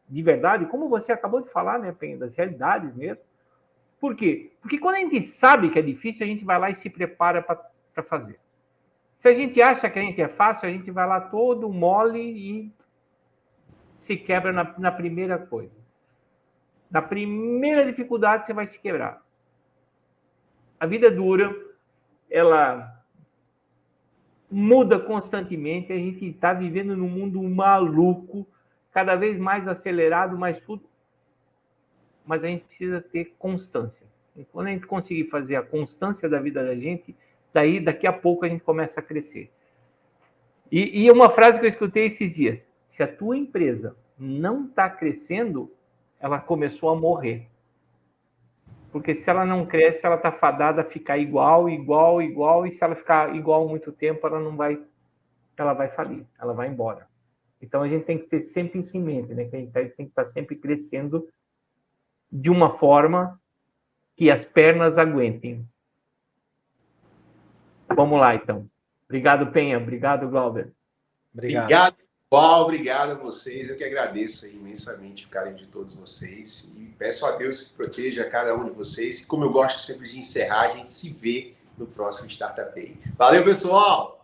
de verdade, como você acabou de falar, né, Penha, das realidades mesmo. Por quê? Porque quando a gente sabe que é difícil, a gente vai lá e se prepara para fazer. Se a gente acha que a gente é fácil, a gente vai lá todo mole e se quebra na primeira coisa. Na primeira dificuldade, você vai se quebrar. A vida dura, ela muda constantemente, a gente está vivendo num mundo maluco, cada vez mais acelerado, mais tudo. Mas a gente precisa ter constância. E quando a gente conseguir fazer a constância da vida da gente, daqui a pouco a gente começa a crescer. E uma frase que eu escutei esses dias: se a tua empresa não está crescendo, ela começou a morrer. Porque se ela não cresce, ela está fadada a ficar igual, e se ela ficar igual muito tempo, ela vai falir, ela vai embora. Então, a gente tem que ser sempre isso em mente, né? Que a gente tem que estar sempre crescendo de uma forma que as pernas aguentem. Vamos lá, então. Obrigado, Penha. Obrigado, Glauber. Obrigado, Pessoal, obrigado a vocês. Eu que agradeço imensamente o carinho de todos vocês. E peço a Deus que proteja cada um de vocês. Como eu gosto sempre de encerrar, a gente se vê no próximo Startup Day. Valeu, pessoal!